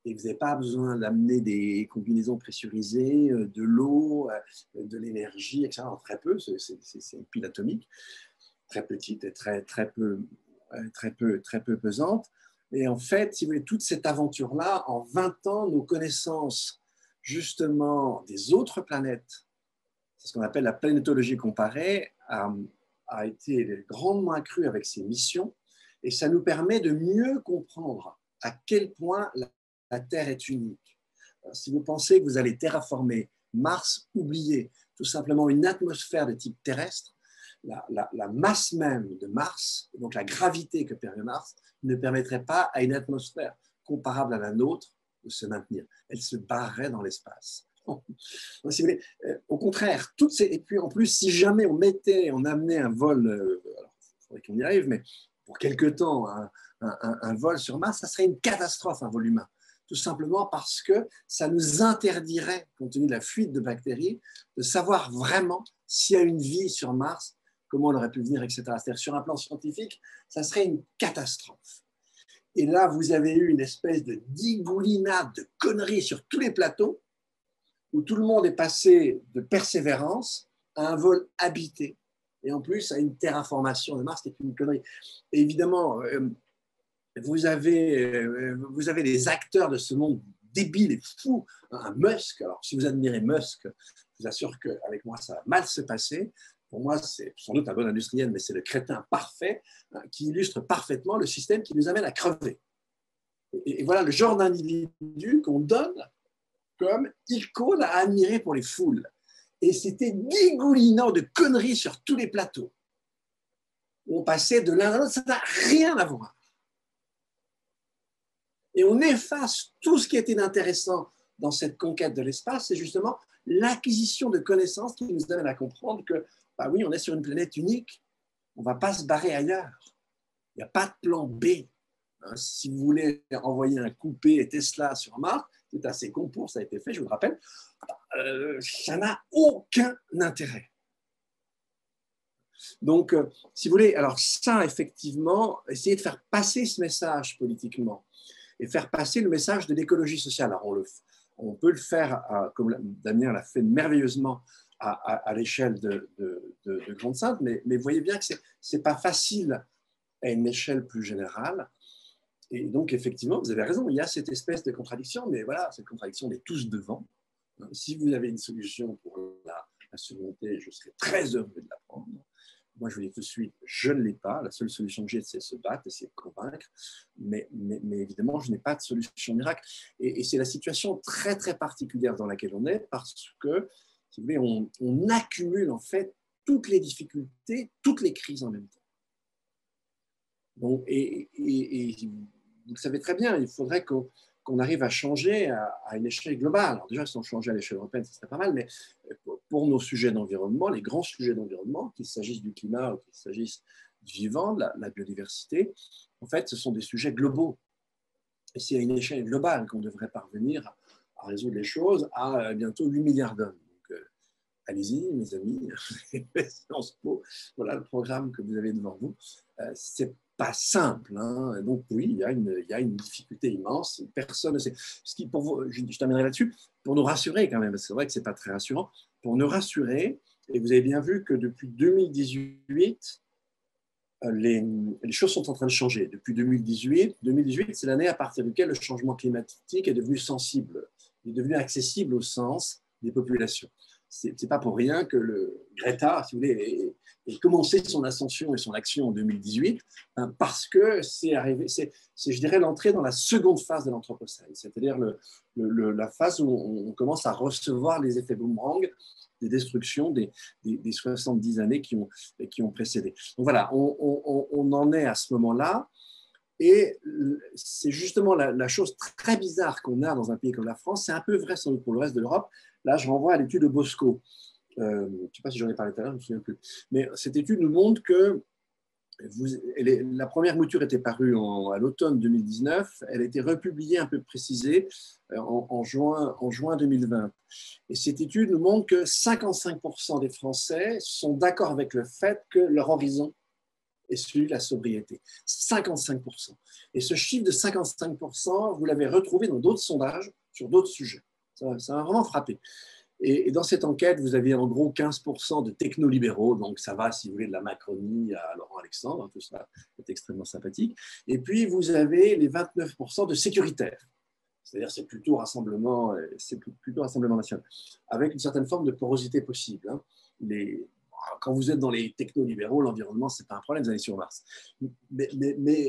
Et vous n'avez pas besoin d'amener des combinaisons pressurisées, de l'eau, de l'énergie, etc. Alors, très peu, c'est une pile atomique, très petite et très peu pesante. Et en fait, si vous voulez, toute cette aventure-là, en 20 ans, nos connaissances justement des autres planètes, c'est ce qu'on appelle la planétologie comparée, a été grandement accrue avec ces missions, et ça nous permet de mieux comprendre à quel point la Terre est unique. Alors, si vous pensez que vous allez terraformer Mars, oubliez tout simplement une atmosphère de type terrestre. La masse même de Mars, donc la gravité que permet Mars, ne permettrait pas à une atmosphère comparable à la nôtre de se maintenir. Elle se barrerait dans l'espace. Si vous voulez, au contraire, et puis en plus, si jamais on amenait un vol, alors, il faudrait qu'on y arrive, mais pour quelque temps, un vol sur Mars, ça serait une catastrophe, un vol humain. Tout simplement parce que ça nous interdirait, compte tenu de la fuite de bactéries, de savoir vraiment s'il y a une vie sur Mars, comment elle aurait pu venir, etc. C'est-à-dire, sur un plan scientifique, ça serait une catastrophe. Et là, vous avez eu une espèce de digoulinade de conneries sur tous les plateaux, où tout le monde est passé de Persévérance à un vol habité, et en plus à une terraformation de Mars qui est une connerie. Et évidemment, vous avez les acteurs de ce monde débile et fou, un Musk. Alors, si vous admirez Musk, je vous assure qu'avec moi, ça va mal se passer. Pour moi, c'est sans doute un bon industriel, mais c'est le crétin parfait qui illustre parfaitement le système qui nous amène à crever. Et voilà le genre d'individu qu'on donne comme icône à admirer pour les foules. Et c'était dégoulinant de conneries sur tous les plateaux. On passait de l'un à l'autre, ça n'a rien à voir. Et on efface tout ce qui était intéressant dans cette conquête de l'espace, c'est justement l'acquisition de connaissances qui nous amène à comprendre que, bah oui, on est sur une planète unique, on ne va pas se barrer ailleurs. Il n'y a pas de plan B. Si vous voulez envoyer un coupé Tesla sur Mars, c'est assez con pour, ça a été fait, je vous le rappelle, ça n'a aucun intérêt. Donc, si vous voulez, alors ça, effectivement, essayer de faire passer ce message politiquement et faire passer le message de l'écologie sociale. Alors, on peut le faire, comme Damien l'a fait merveilleusement, à l'échelle de Grande-Sainte, mais vous voyez bien que ce n'est pas facile à une échelle plus générale. Et donc, effectivement, vous avez raison, il y a cette espèce de contradiction, mais voilà, cette contradiction, on est tous devant. Si vous avez une solution pour la surmonter, je serais très heureux de la prendre. Moi, je vous dis tout de suite, je ne l'ai pas. La seule solution que j'ai, c'est se battre, c'est convaincre. Mais évidemment, je n'ai pas de solution miracle. Et c'est la situation très, très particulière dans laquelle on est, parce que, si vous voulez, on accumule en fait toutes les difficultés, toutes les crises en même temps. Donc, et vous le savez très bien, il faudrait qu'on arrive à changer à une échelle globale. Alors déjà, si on changeait à l'échelle européenne, ce serait pas mal, mais pour nos sujets d'environnement, les grands sujets d'environnement, qu'il s'agisse du climat ou qu'il s'agisse du vivant, de la biodiversité, en fait, ce sont des sujets globaux. Et c'est à une échelle globale qu'on devrait parvenir à résoudre les choses à bientôt 8 milliards d'hommes. Donc, allez-y, mes amis, Sciences Po, voilà le programme que vous avez devant vous. C'est pas simple, hein. Donc oui, il y a une difficulté immense. Personne ne sait. Ce qui, pour vous, je terminerai là-dessus, pour nous rassurer quand même, parce que c'est vrai que c'est pas très rassurant, pour nous rassurer, et vous avez bien vu que depuis 2018, les choses sont en train de changer. Depuis 2018, c'est l'année à partir de laquelle le changement climatique est devenu sensible, est devenu accessible au sens des populations. c'est pas pour rien que le Greta, si vous voulez, ait commencé son ascension et son action en 2018, hein, parce que c'est arrivé, je dirais, l'entrée dans la seconde phase de l'Anthropocène, c'est-à-dire la phase où on commence à recevoir les effets boomerang des destructions des 70 années qui ont précédé. Donc voilà, on en est à ce moment-là. Et c'est justement la chose très bizarre qu'on a dans un pays comme la France. C'est un peu vrai sans doute pour le reste de l'Europe. Là, je renvoie à l'étude de Bosco. Je ne sais pas si j'en ai parlé tout à l'heure, je ne me souviens plus. Mais cette étude nous montre que la première mouture était parue à l'automne 2019. Elle a été republiée, un peu précisée, en juin 2020. Et cette étude nous montre que 55% des Français sont d'accord avec le fait que leur horizon est celui de la sobriété. 55%. Et ce chiffre de 55%, vous l'avez retrouvé dans d'autres sondages sur d'autres sujets. Ça m'a vraiment frappé. Et dans cette enquête, vous aviez en gros 15% de technolibéraux, donc ça va, si vous voulez, de la Macronie à Laurent Alexandre, tout ça est extrêmement sympathique. Et puis, vous avez les 29% de sécuritaires, c'est-à-dire c'est plutôt rassemblement national, avec une certaine forme de porosité possible. Hein. Quand vous êtes dans les technolibéraux, l'environnement, ce n'est pas un problème, vous allez sur Mars. Mais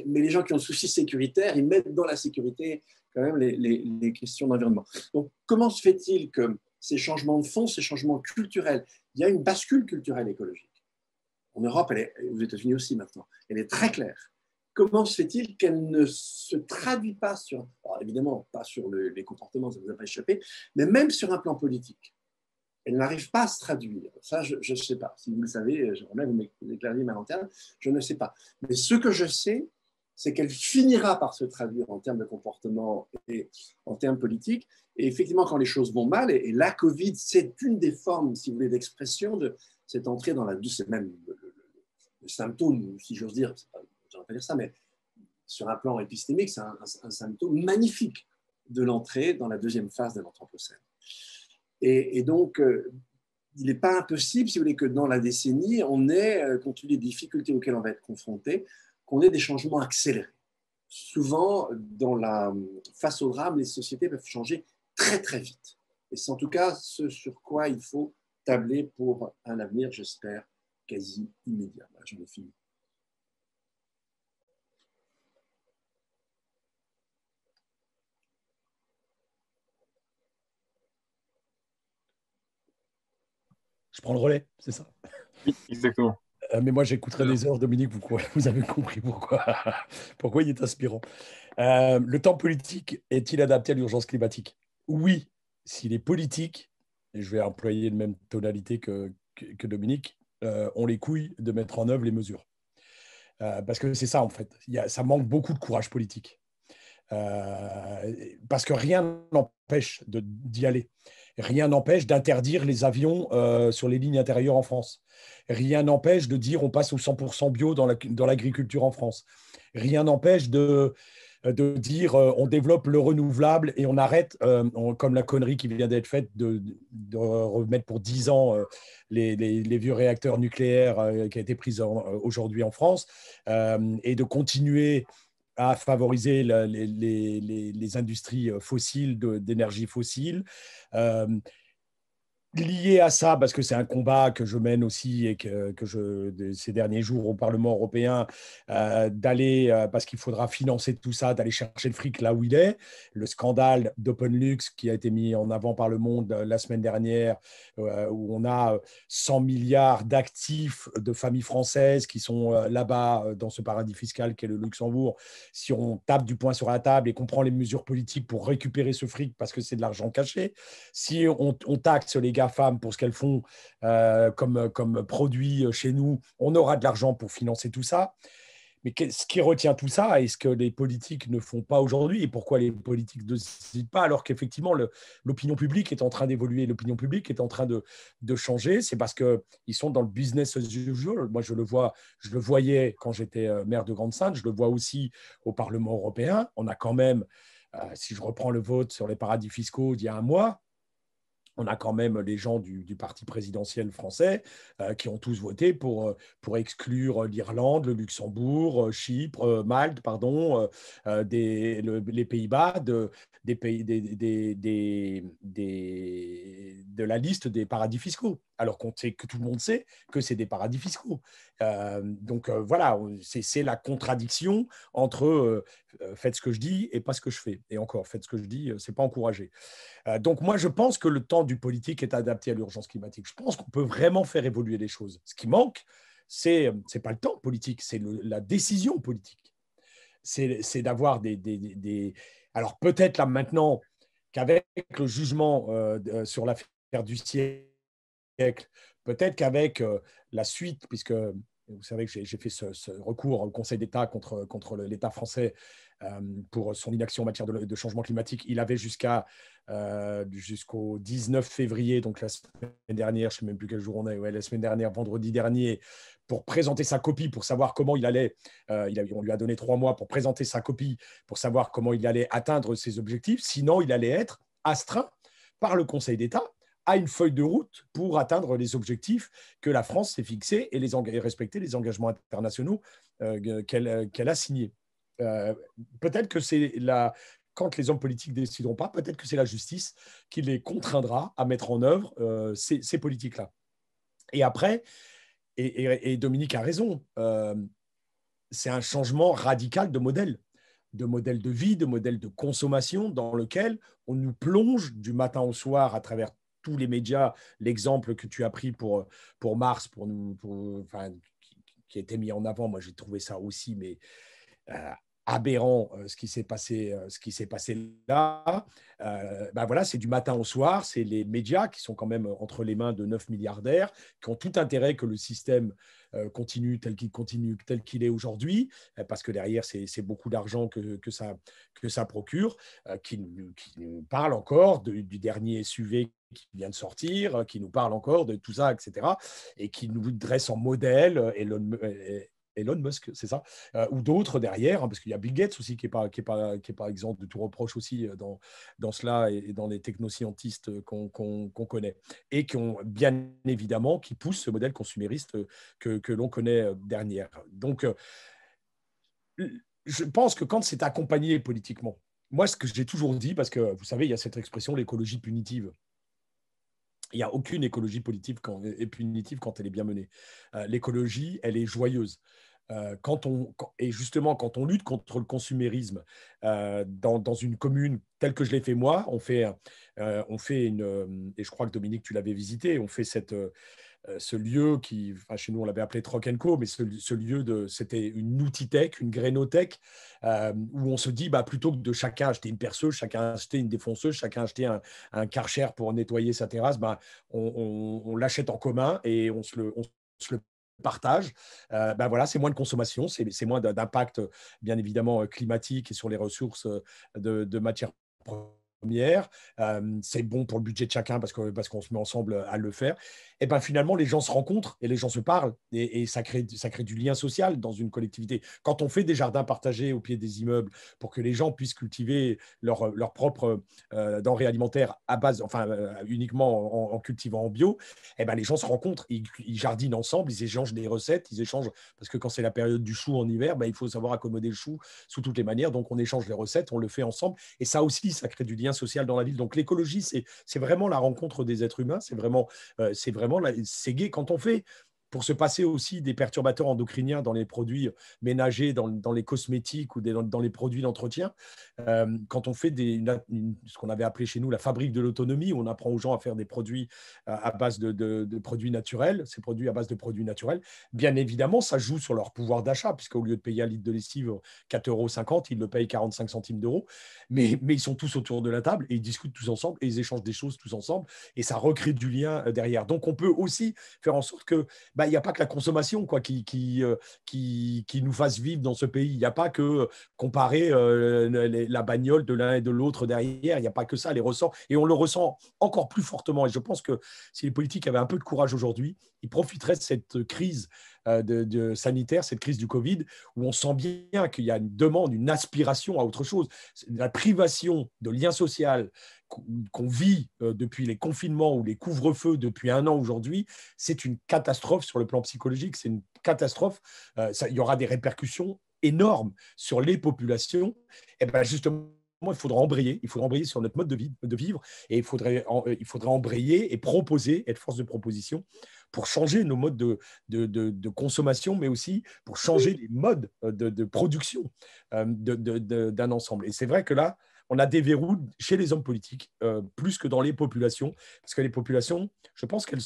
les gens qui ont le souci sécuritaire, ils mettent dans la sécurité quand même les questions d'environnement. Donc, comment se fait-il que ces changements de fond, ces changements culturels, il y a une bascule culturelle écologique. En Europe, aux États-Unis aussi maintenant, elle est très claire. Comment se fait-il qu'elle ne se traduit pas sur, alors évidemment pas sur les comportements, ça ne vous a pas échappé, mais même sur un plan politique? Elle n'arrive pas à se traduire. Ça, je ne sais pas. Si vous le savez, j'aimerais bien vous éclairer ma lanterne, je ne sais pas. Mais ce que je sais, c'est qu'elle finira par se traduire en termes de comportement et en termes politiques. Et effectivement, quand les choses vont mal, et la Covid, c'est une des formes, si vous voulez, d'expression de cette entrée dans c'est même le symptôme, si j'ose dire, je ne vais pas dire ça, mais sur un plan épistémique, c'est un symptôme magnifique de l'entrée dans la deuxième phase de l'Anthropocène. Et donc, il n'est pas impossible, si vous voulez, que dans la décennie, on ait, compte tenu des difficultés auxquelles on va être confronté, qu'on ait des changements accélérés. Souvent, face au drame, les sociétés peuvent changer très, très vite. Et c'est en tout cas ce sur quoi il faut tabler pour un avenir, j'espère, quasi immédiat. Là, j'en ai fini. Je prends le relais, c'est ça? Oui, exactement. Mais moi, j'écouterai des heures, Dominique, vous avez compris pourquoi il est inspirant. Le temps politique est-il adapté à l'urgence climatique? Oui, s'il est politique, et je vais employer la même tonalité que Dominique, ont les couilles de mettre en œuvre les mesures. Parce que c'est ça, en fait. Ça manque beaucoup de courage politique. Parce que rien n'empêche d'y aller. Rien n'empêche d'interdire les avions sur les lignes intérieures en France. Rien n'empêche de dire on passe au 100% bio dans l'agriculture en France. Rien n'empêche de dire on développe le renouvelable et on arrête, comme la connerie qui vient d'être faite, de remettre pour 10 ans les vieux réacteurs nucléaires qui a été prise aujourd'hui en France, et de continuer à favoriser les industries fossiles, d'énergie fossile. Lié à ça, parce que c'est un combat que je mène aussi et ces derniers jours au Parlement européen, parce qu'il faudra financer tout ça, d'aller chercher le fric là où il est. Le scandale d'OpenLux qui a été mis en avant par Le Monde la semaine dernière, où on a 100 milliards d'actifs de familles françaises qui sont là-bas dans ce paradis fiscal qu'est le Luxembourg. Si on tape du poing sur la table et qu'on prend les mesures politiques pour récupérer ce fric parce que c'est de l'argent caché, si on taxe les GAFAM pour ce qu'elles font comme produits chez nous, on aura de l'argent pour financer tout ça. Mais ce qui retient tout ça, et ce que les politiques ne font pas aujourd'hui, et pourquoi les politiques ne décident pas, alors qu'effectivement l'opinion publique est en train d'évoluer, l'opinion publique est en train de changer, c'est parce qu'ils sont dans le business as usual. Moi, je le voyais quand j'étais maire de Grande-Synthe, je le vois aussi au Parlement européen. On a quand même, si je reprends le vote sur les paradis fiscaux d'il y a un mois, on a quand même les gens du parti présidentiel français qui ont tous voté pour exclure l'Irlande, le Luxembourg, Chypre, Malte, pardon, les Pays-Bas de de la liste des paradis fiscaux, alors qu'on sait que tout le monde sait que c'est des paradis fiscaux. Donc voilà, c'est la contradiction entre faites ce que je dis et pas ce que je fais. Et encore, faites ce que je dis, c'est pas encouragé. Donc moi, je pense que le temps du politique est adapté à l'urgence climatique. Je pense qu'on peut vraiment faire évoluer les choses. Ce qui manque, c'est pas le temps politique, c'est la décision politique. C'est d'avoir Alors peut-être là maintenant qu'avec le jugement sur l'affaire du siècle, peut-être qu'avec la suite, puisque vous savez que j'ai fait ce recours au Conseil d'État contre l'État français pour son inaction en matière de changement climatique, il avait jusqu'au 19 février, donc la semaine dernière, je ne sais même plus quel jour on est, la semaine dernière, vendredi dernier, pour présenter sa copie, pour savoir comment il allait. On lui a donné 3 mois pour présenter sa copie, pour savoir comment il allait atteindre ses objectifs. Sinon, il allait être astreint par le Conseil d'État à une feuille de route pour atteindre les objectifs que la France s'est fixés et respecter les engagements internationaux qu'elle a signés. Peut-être que quand les hommes politiques ne décideront pas, peut-être que c'est la justice qui les contraindra à mettre en œuvre ces politiques-là. Et après, et Dominique a raison, c'est un changement radical de modèle de vie, de modèle de consommation dans lequel on nous plonge du matin au soir à travers tous les médias. L'exemple que tu as pris pour Mars, qui a été mis en avant, moi j'ai trouvé ça aussi, mais aberrant ce qui s'est passé là. Voilà, c'est du matin au soir, c'est les médias qui sont quand même entre les mains de 9 milliardaires, qui ont tout intérêt que le système continue tel qu'il est aujourd'hui, parce que derrière, c'est beaucoup d'argent que ça procure, qui nous parle encore du dernier SUV qui vient de sortir, qui nous parle encore de tout ça, etc., et qui nous dresse en modèle Elon Musk, c'est ça, ou d'autres derrière, parce qu'il y a Bill Gates aussi qui est pas exempt de tout reproche aussi dans cela et dans les technoscientistes qu'on connaît, et qui ont bien évidemment qui poussent ce modèle consumériste que l'on connaît derrière. Donc, je pense que quand c'est accompagné politiquement, moi, ce que j'ai toujours dit, parce que vous savez, il y a cette expression, l'écologie punitive. Il n'y a aucune écologie punitive quand elle est bien menée. L'écologie, elle est joyeuse. Et justement, quand on lutte contre le consumérisme dans une commune telle que je l'ai fait moi, on fait et je crois que Dominique, tu l'avais visité, on fait ce lieu qui, chez nous, on l'avait appelé Troc & Co, mais ce lieu, c'était une outitech, une grainothèque, où on se dit, plutôt que de chacun acheter une perceuse, chacun acheter une défonceuse, chacun acheter un Karcher pour nettoyer sa terrasse, on l'achète en commun et on se le partage. Voilà, c'est moins de consommation, c'est moins d'impact, bien évidemment, climatique et sur les ressources de matières premières. C'est bon pour le budget de chacun parce qu'on se met ensemble à le faire. Et finalement, les gens se rencontrent et les gens se parlent et ça crée du lien social dans une collectivité. Quand on fait des jardins partagés au pied des immeubles pour que les gens puissent cultiver leur propre denrées alimentaires uniquement en cultivant en bio, les gens se rencontrent, ils jardinent ensemble, ils échangent des recettes, parce que quand c'est la période du chou en hiver, il faut savoir accommoder le chou sous toutes les manières. Donc on échange les recettes, on le fait ensemble et ça aussi, ça crée du lien social dans la ville. Donc l'écologie, c'est vraiment la rencontre des êtres humains, c'est vraiment c'est gai quand on fait, pour se passer aussi des perturbateurs endocriniens dans les produits ménagers, dans les cosmétiques ou dans les produits d'entretien. Quand on fait ce qu'on avait appelé chez nous la fabrique de l'autonomie, où on apprend aux gens à faire des produits à base de produits naturels, ces produits à base de produits naturels, bien évidemment, ça joue sur leur pouvoir d'achat, puisqu'au lieu de payer un litre de lessive 4,50 €, ils le payent 45 centimes d'euros. Mais ils sont tous autour de la table et ils discutent tous ensemble et ils échangent des choses tous ensemble et ça recrée du lien derrière. Donc, on peut aussi faire en sorte que il n'y a pas que la consommation qui nous fasse vivre dans ce pays. Il n'y a pas que comparer la bagnole de l'un et de l'autre derrière. Il n'y a pas que ça, les ressorts. Et on le ressent encore plus fortement. Et je pense que si les politiques avaient un peu de courage aujourd'hui, ils profiteraient de cette crise sanitaire, cette crise du Covid, où on sent bien qu'il y a une demande, une aspiration à autre chose. La privation de lien social qu'on vit depuis les confinements ou les couvre-feux depuis 1 an aujourd'hui, c'est une catastrophe sur le plan psychologique, c'est une catastrophe. Il y aura des répercussions énormes sur les populations. Et justement, il faudra embrayer sur notre mode de vivre, et il faudrait embrayer et proposer, être force de proposition pour changer nos modes de consommation, mais aussi pour changer les modes de production d'un ensemble. Et c'est vrai que là, on a des verrous chez les hommes politiques, plus que dans les populations, parce que les populations, je pense qu'elles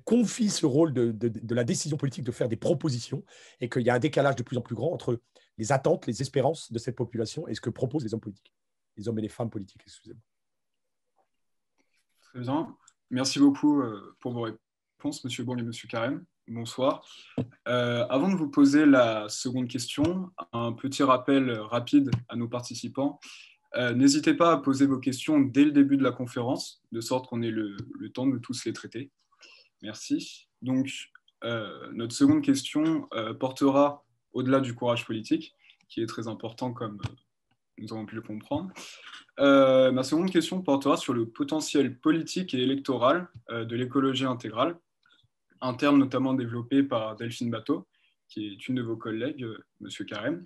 confient ce rôle de la décision politique de faire des propositions, et qu'il y a un décalage de plus en plus grand entre les attentes, les espérances de cette population et ce que proposent les hommes politiques, les hommes et les femmes politiques, excusez-moi. Très bien. Merci beaucoup pour vos réponses, Monsieur Bourg et Monsieur Carême. Bonsoir. Avant de vous poser la seconde question, un petit rappel rapide à nos participants. N'hésitez pas à poser vos questions dès le début de la conférence, de sorte qu'on ait le temps de tous les traiter. Merci. Donc, notre seconde question portera au-delà du courage politique, qui est très important comme nous avons pu le comprendre. Ma seconde question portera sur le potentiel politique et électoral de l'écologie intégrale, un terme notamment développé par Delphine Batho, qui est une de vos collègues, Monsieur Carême.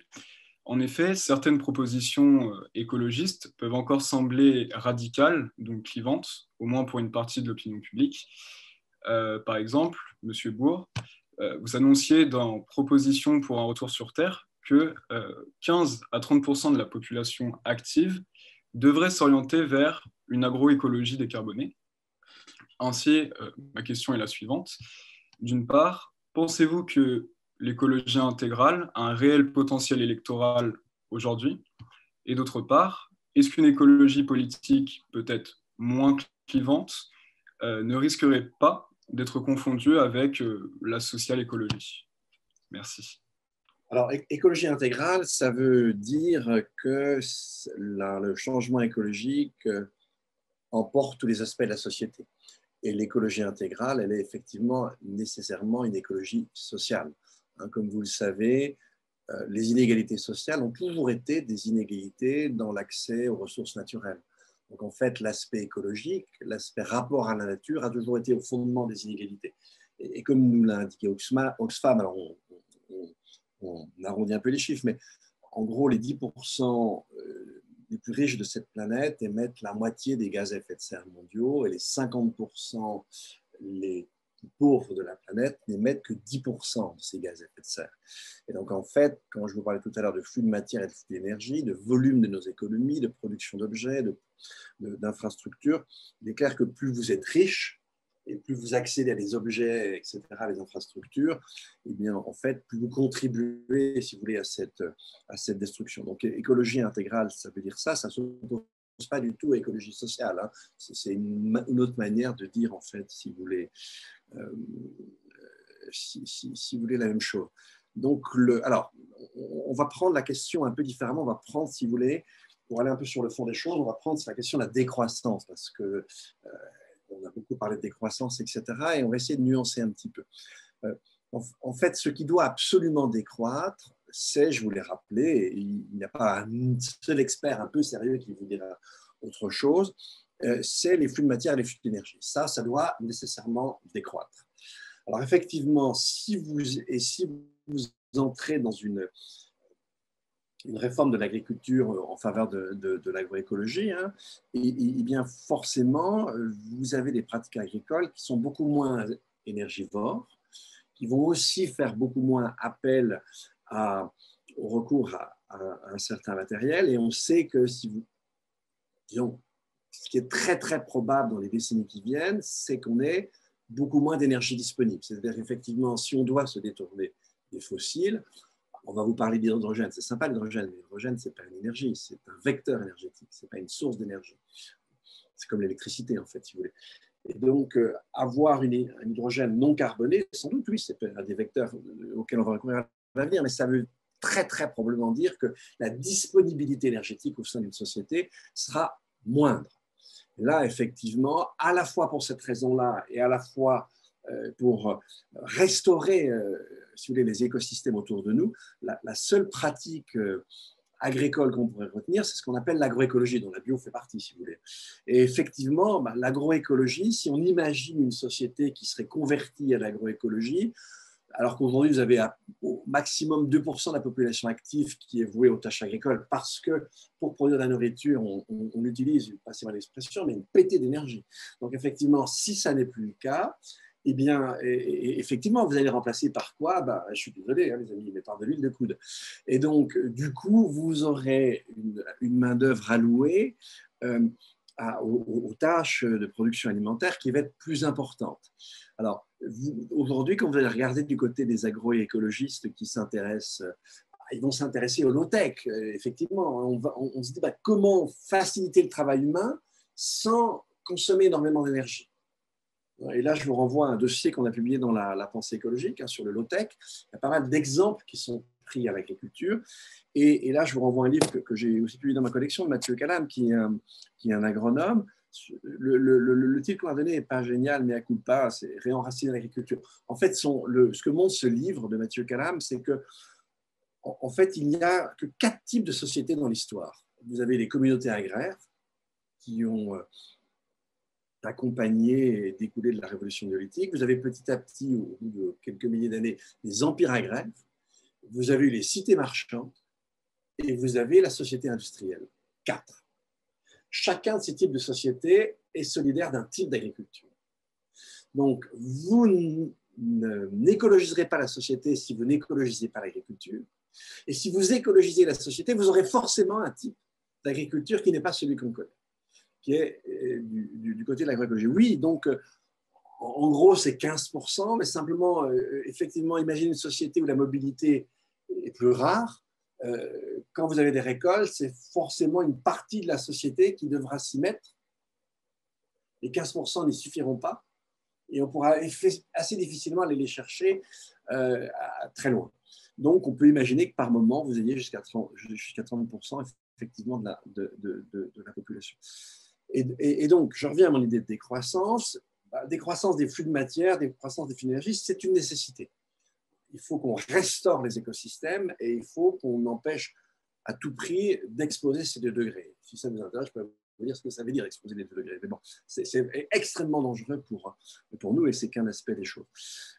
En effet, certaines propositions écologistes peuvent encore sembler radicales, donc clivantes, au moins pour une partie de l'opinion publique. Par exemple, Monsieur Bourg, vous annonciez dans Proposition pour un retour sur Terre que 15 à 30% de la population active devrait s'orienter vers une agroécologie décarbonée. Ainsi, ma question est la suivante. D'une part, pensez-vous que l'écologie intégrale a un réel potentiel électoral aujourd'hui? Et d'autre part, est-ce qu'une écologie politique peut-être moins clivante ne risquerait pas d'être confondue avec la social écologie? Merci. Alors, écologie intégrale, ça veut dire que le changement écologique emporte tous les aspects de la société. Et l'écologie intégrale, elle est effectivement nécessairement une écologie sociale. Comme vous le savez, les inégalités sociales ont toujours été des inégalités dans l'accès aux ressources naturelles. Donc en fait, l'aspect écologique, l'aspect rapport à la nature a toujours été au fondement des inégalités. Et comme nous l'a indiqué Oxfam, alors on arrondit un peu les chiffres, mais en gros, les 10% les plus riches de cette planète émettent la moitié des gaz à effet de serre mondiaux, et les 50% les plus pauvres de la planète n'émettent que 10% de ces gaz à effet de serre. Et donc, en fait, quand je vous parlais tout à l'heure de flux de matière et de flux d'énergie, de volume de nos économies, de production d'objets, d'infrastructures, il est clair que plus vous êtes riche, et plus vous accédez à des objets, etc., à des infrastructures, eh bien, en fait, plus vous contribuez, si vous voulez, à cette destruction. Donc, écologie intégrale, ça veut dire ça ne s'oppose pas du tout à écologie sociale. Hein. C'est une autre manière de dire, en fait, si vous voulez, si vous voulez la même chose. Donc, alors, on va prendre la question un peu différemment. On va prendre, si vous voulez, pour aller un peu sur le fond des choses, on va prendre la question de la décroissance, parce que on a beaucoup parlé de décroissance, etc. Et on va essayer de nuancer un petit peu. En fait, ce qui doit absolument décroître, c'est, je vous l'ai rappelé, il n'y a pas un seul expert un peu sérieux qui vous dira autre chose, c'est les flux de matière et les flux d'énergie. Ça doit nécessairement décroître. Alors effectivement, si vous entrez dans une réforme de l'agriculture en faveur de l'agroécologie, hein, et bien forcément, vous avez des pratiques agricoles qui sont beaucoup moins énergivores, qui vont aussi faire beaucoup moins appel au recours à un certain matériel. Et on sait que disons, ce qui est très, très probable dans les décennies qui viennent, c'est qu'on ait beaucoup moins d'énergie disponible. C'est-à-dire, effectivement, si on doit se détourner des fossiles, on va vous parler d'hydrogène. C'est sympa l'hydrogène, mais l'hydrogène, ce n'est pas une énergie, c'est un vecteur énergétique, ce n'est pas une source d'énergie. C'est comme l'électricité, en fait, si vous voulez. Et donc, avoir un hydrogène non carboné, sans doute, oui, c'est un des vecteurs auxquels on va recourir à l'avenir, mais ça veut très, très probablement dire que la disponibilité énergétique au sein d'une société sera moindre. Et là, effectivement, à la fois pour cette raison-là et à la fois pour restaurer si vous voulez, les écosystèmes autour de nous, la seule pratique agricole qu'on pourrait retenir, c'est ce qu'on appelle l'agroécologie, dont la bio fait partie, si vous voulez. Et effectivement, l'agroécologie, si on imagine une société qui serait convertie à l'agroécologie, alors qu'aujourd'hui, vous avez au maximum 2% de la population active qui est vouée aux tâches agricoles parce que pour produire de la nourriture, on utilise, passez-moi l'expression, mais une pétée d'énergie. Donc effectivement, si ça n'est plus le cas, eh bien, effectivement, vous allez remplacer par quoi? Je suis désolé, hein, les amis, mais par de l'huile de coude. Et donc, du coup, vous aurez une main-d'œuvre allouée aux tâches de production alimentaire qui va être plus importante. Alors, aujourd'hui, quand vous allez regarder du côté des agroécologistes qui s'intéressent, ils vont s'intéresser au low-tech, effectivement. On se dit comment faciliter le travail humain sans consommer énormément d'énergie. Et là, je vous renvoie à un dossier qu'on a publié dans la pensée écologique sur le low-tech. Il y a pas mal d'exemples qui sont pris à l'agriculture. Et là, je vous renvoie à un livre que j'ai aussi publié dans ma collection de Mathieu Calame, qui est un agronome. Le titre qu'on a donné n'est pas génial, mais à coup de pas, c'est Réenraciner l'agriculture. En fait, ce que montre ce livre de Mathieu Calame, c'est que, en fait, il n'y a que 4 types de sociétés dans l'histoire. Vous avez les communautés agraires qui ont accompagné et découlé de la révolution néolithique. Vous avez petit à petit, au bout de quelques milliers d'années, les empires agraires. Vous avez eu les cités marchandes et vous avez la société industrielle. 4. Chacun de ces types de sociétés est solidaire d'un type d'agriculture. Donc, vous n'écologiserez pas la société si vous n'écologisez pas l'agriculture. Et si vous écologisez la société, vous aurez forcément un type d'agriculture qui n'est pas celui qu'on connaît, qui est du côté de l'agroécologie. Oui, donc, en gros, c'est 15%, mais simplement, effectivement, imaginez une société où la mobilité est plus rare. Quand vous avez des récoltes, c'est forcément une partie de la société qui devra s'y mettre. Les 15% n'y suffiront pas et on pourra assez difficilement aller les chercher très loin. Donc, on peut imaginer que par moment, vous ayez jusqu'à 30% effectivement de la population. Et donc, je reviens à mon idée de décroissance. Décroissance des flux de matière, décroissance des flux d'énergie, c'est une nécessité. Il faut qu'on restaure les écosystèmes et il faut qu'on empêche à tout prix d'exploser ces 2 degrés. Si ça vous intéresse, je peux vous dire ce que ça veut dire exploser les 2 degrés. Mais bon, c'est extrêmement dangereux pour nous et c'est qu'un aspect des choses.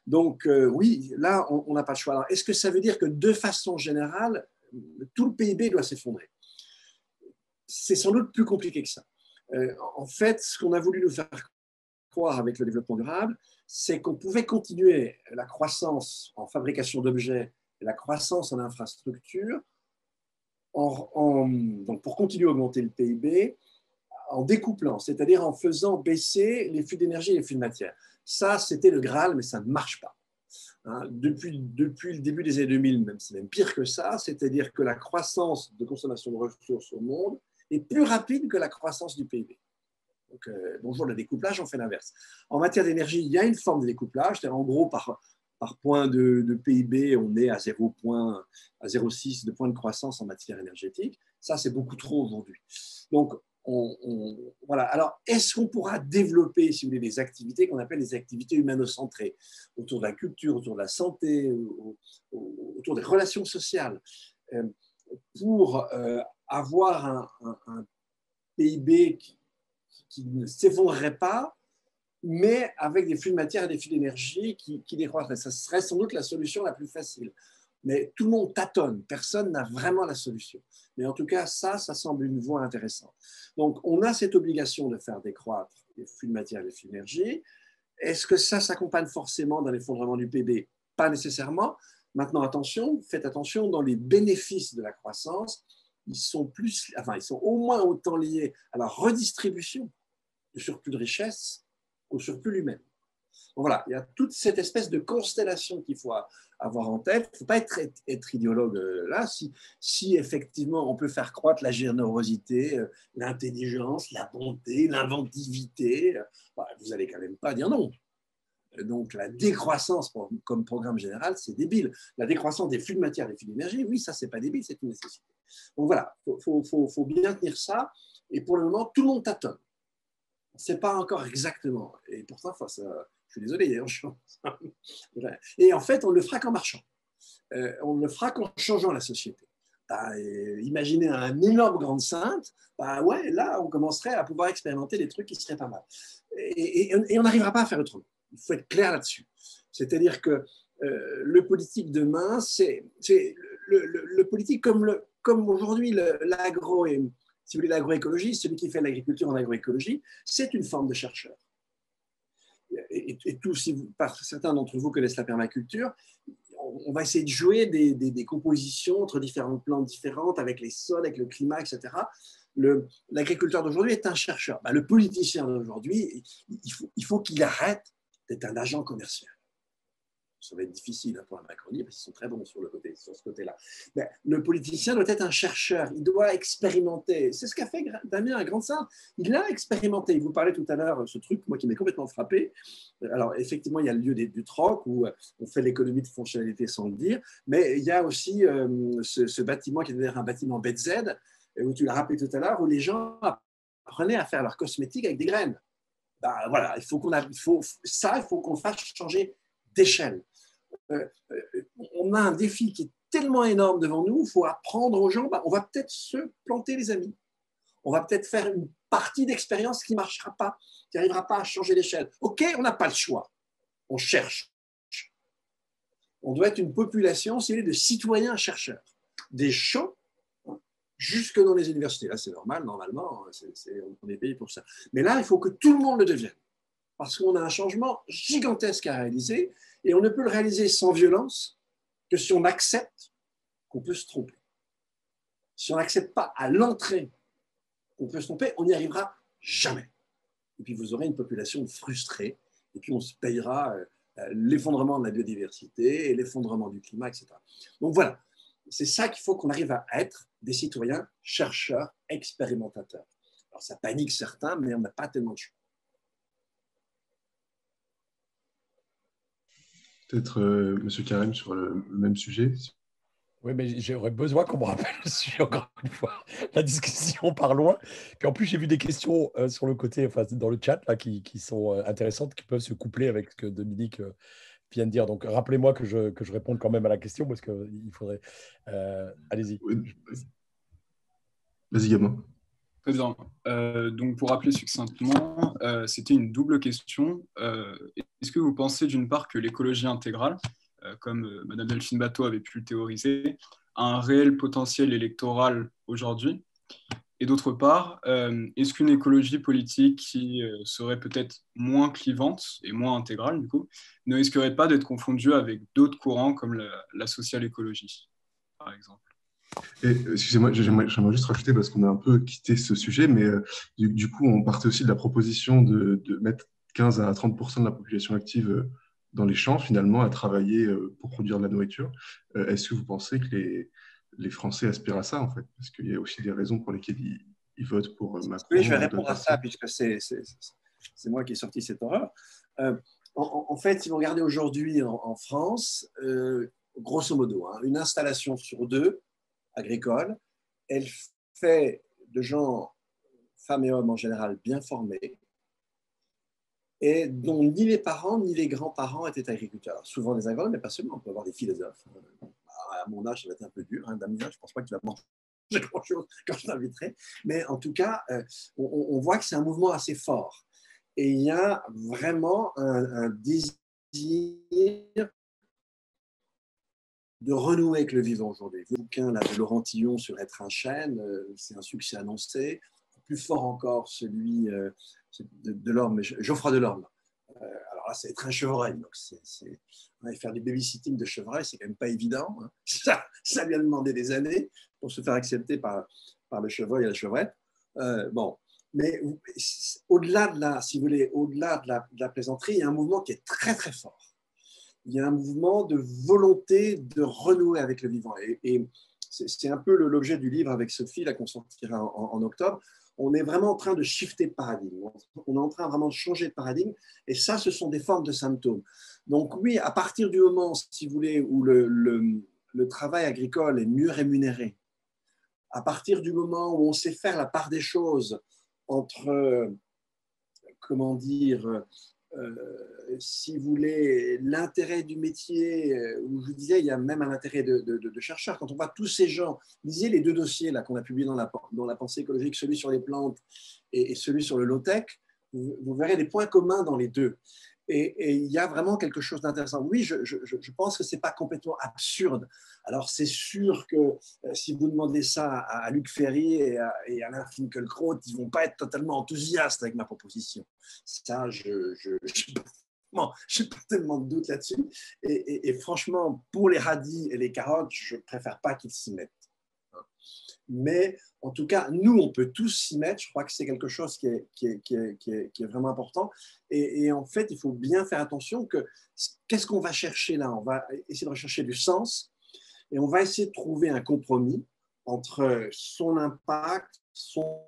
Donc oui, là, on n'a pas de choix. Alors, est-ce que ça veut dire que de façon générale, tout le PIB doit s'effondrer? C'est sans doute plus compliqué que ça. En fait, ce qu'on a voulu nous faire croire avec le développement durable, c'est qu'on pouvait continuer la croissance en fabrication d'objets et la croissance en infrastructure donc pour continuer à augmenter le PIB en découplant, c'est-à-dire en faisant baisser les flux d'énergie et les flux de matière. Ça, c'était le Graal, mais ça ne marche pas. Depuis le début des années 2000, même, c'est même pire que ça, c'est-à-dire que la croissance de consommation de ressources au monde est plus rapide que la croissance du PIB. Donc, bonjour, le découplage, on fait l'inverse. En matière d'énergie, il y a une forme de découplage, c'est-à-dire en gros, par point de PIB, on est à 0,6 de point de croissance en matière énergétique. Ça, c'est beaucoup trop aujourd'hui. Donc, voilà. Alors, est-ce qu'on pourra développer, si vous voulez, des activités qu'on appelle des activités humano-centrées, autour de la culture, autour de la santé, autour des relations sociales, pour avoir un PIB qui ne s'effondrerait pas, mais avec des flux de matière et des flux d'énergie qui décroîtraient. Ça serait sans doute la solution la plus facile. Mais tout le monde tâtonne, personne n'a vraiment la solution. Mais en tout cas, ça semble une voie intéressante. Donc, on a cette obligation de faire décroître les flux de matière et les flux d'énergie. Est-ce que ça s'accompagne forcément d'un effondrement du PIB? Pas nécessairement. Maintenant, attention, faites attention, dans les bénéfices de la croissance, ils sont au moins autant liés à la redistribution du surplus de richesse au surplus humain. Donc voilà, il y a toute cette espèce de constellation qu'il faut avoir en tête. Il ne faut pas être idéologue là. Si effectivement on peut faire croître la générosité, l'intelligence, la bonté, l'inventivité, vous n'allez quand même pas dire non. Donc la décroissance comme programme général, c'est débile. La décroissance des flux de matière et des flux d'énergie, oui, ça, c'est pas débile, c'est une nécessité. Donc voilà, faut bien tenir ça. Et pour le moment, tout le monde tâtonne. On ne sait pas encore exactement. Et pourtant, je suis désolé. Et en fait, on le fera qu'en marchant. On le fera qu'en changeant la société. Imaginez un énorme grande sainte, ouais, là, on commencerait à pouvoir expérimenter des trucs qui seraient pas mal. Et on n'arrivera pas à faire autrement. Il faut être clair là-dessus. C'est-à-dire que le politique demain, c'est le politique comme aujourd'hui si vous voulez, l'agroécologie, celui qui fait l'agriculture en agroécologie, c'est une forme de chercheur. Et certains d'entre vous connaissent la permaculture, on va essayer de jouer des compositions entre différentes plantes différentes, avec les sols, avec le climat, etc. L'agriculteur d'aujourd'hui est un chercheur. Le politicien d'aujourd'hui, il faut qu'il arrête d'être un agent commercial. Ça va être difficile pour la Macronie, parce qu'ils sont très bons sur ce côté-là. Mais le politicien doit être un chercheur, il doit expérimenter. C'est ce qu'a fait Damien à Grande-Synthe. Il a expérimenté. Il vous parlait tout à l'heure, ce truc, moi qui m'est complètement frappé. Alors, effectivement, il y a le lieu du troc, où on fait l'économie de fonctionnalité sans le dire, mais il y a aussi ce bâtiment qui est d'ailleurs un bâtiment BZ, où tu l'as rappelé tout à l'heure, où les gens apprenaient à faire leurs cosmétiques avec des graines. Voilà, il faut qu'on fasse changer d'échelle. On a un défi qui est tellement énorme devant nous, il faut apprendre aux gens, on va peut-être se planter les amis, on va peut-être faire une partie d'expérience qui ne marchera pas, qui n'arrivera pas à changer d'échelle. Ok, on n'a pas le choix, on cherche. On doit être une population, si vous voulez, de citoyens chercheurs, des champs jusque dans les universités. Là, c'est normal, normalement, on est payé pour ça. Mais là, il faut que tout le monde le devienne, parce qu'on a un changement gigantesque à réaliser, et on ne peut le réaliser sans violence que si on accepte qu'on peut se tromper. Si on n'accepte pas à l'entrée qu'on peut se tromper, on n'y arrivera jamais. Et puis vous aurez une population frustrée, et puis on se payera l'effondrement de la biodiversité et l'effondrement du climat, etc. Donc voilà, c'est ça qu'il faut qu'on arrive à être, des citoyens chercheurs, expérimentateurs. Alors ça panique certains, mais on n'a pas tellement de choix. Peut-être Monsieur Carême sur le même sujet. Oui, mais j'aurais besoin qu'on me rappelle le sujet encore une fois. La discussion part loin. Puis en plus, j'ai vu des questions sur le côté, enfin, dans le chat, là, qui sont intéressantes, qui peuvent se coupler avec ce que Dominique vient de dire. Donc, rappelez-moi que je réponde quand même à la question, parce qu'il faudrait... allez-y. Oui. Vas-y, Gabin. Très bien. Donc, pour rappeler succinctement, c'était une double question. Est-ce que vous pensez d'une part que l'écologie intégrale, comme Mme Delphine Batho avait pu le théoriser, a un réel potentiel électoral aujourd'hui? Et d'autre part, est-ce qu'une écologie politique qui serait peut-être moins clivante et moins intégrale, du coup, ne risquerait pas d'être confondue avec d'autres courants comme la social-écologie, par exemple? Et, excusez-moi, j'aimerais juste rajouter, parce qu'on a un peu quitté ce sujet, mais du coup, on partait aussi de la proposition de mettre 15 à 30% de la population active dans les champs, finalement, à travailler pour produire de la nourriture. Est-ce que vous pensez que les Français aspirent à ça, en fait? Parce qu'il y a aussi des raisons pour lesquelles ils votent pour Macron. Oui, je vais répondre à ça, puisque c'est moi qui ai sorti cette horreur. En fait, si vous regardez aujourd'hui en France, grosso modo, une installation sur 2 agricole, elle fait de gens, femmes et hommes en général, bien formés, et dont ni les parents ni les grands-parents étaient agriculteurs. Alors, souvent des agronomes, mais pas seulement, on peut avoir des philosophes. À mon âge, ça va être un peu dur, Damien, je ne pense pas que tu vas manger grand-chose quand je t'inviterai, mais en tout cas, on voit que c'est un mouvement assez fort. Et il y a vraiment un désir de renouer avec le vivant aujourd'hui. Le bouquin là, de Laurent Tillon sur Être un chêne, c'est un succès annoncé. Plus fort encore, celui de Delorme, Geoffroy Delorme. Alors là, c'est Être un chevreuil. Donc faire du babysitting de chevreuil, c'est quand même pas évident. Hein. Ça lui a demandé des années pour se faire accepter par le chevreuil et la chevrette. Bon. Mais au-delà de la, si vous voulez, au-delà de la plaisanterie, il y a un mouvement qui est très, très fort. Il y a un mouvement de volonté de renouer avec le vivant. Et c'est un peu l'objet du livre avec Sophie, là, qu'on sortira en octobre. On est vraiment en train de shifter de paradigme. On est en train vraiment de changer de paradigme. Et ça, ce sont des formes de symptômes. Donc oui, à partir du moment, si vous voulez, où le travail agricole est mieux rémunéré, à partir du moment où on sait faire la part des choses entre, comment dire, si vous voulez, l'intérêt du métier, où je vous disais, il y a même un intérêt de chercheur. Quand on voit tous ces gens, lisez les 2 dossiers là, qu'on a publiés dans la pensée écologique, celui sur les plantes et celui sur le low-tech, vous verrez des points communs dans les 2. Et il y a vraiment quelque chose d'intéressant. Oui, je pense que ce n'est pas complètement absurde. Alors, c'est sûr que si vous demandez ça à Luc Ferry et à Alain Finkielkraut, ils ne vont pas être totalement enthousiastes avec ma proposition. Ça, je n'ai pas tellement de doute là-dessus. Et franchement, pour les radis et les carottes, je ne préfère pas qu'ils s'y mettent. Mais en tout cas, nous, on peut tous s'y mettre. Je crois que c'est quelque chose qui est vraiment important. Et en fait, il faut bien faire attention que qu'est-ce qu'on va chercher là? On va essayer de rechercher du sens et on va essayer de trouver un compromis entre son impact, son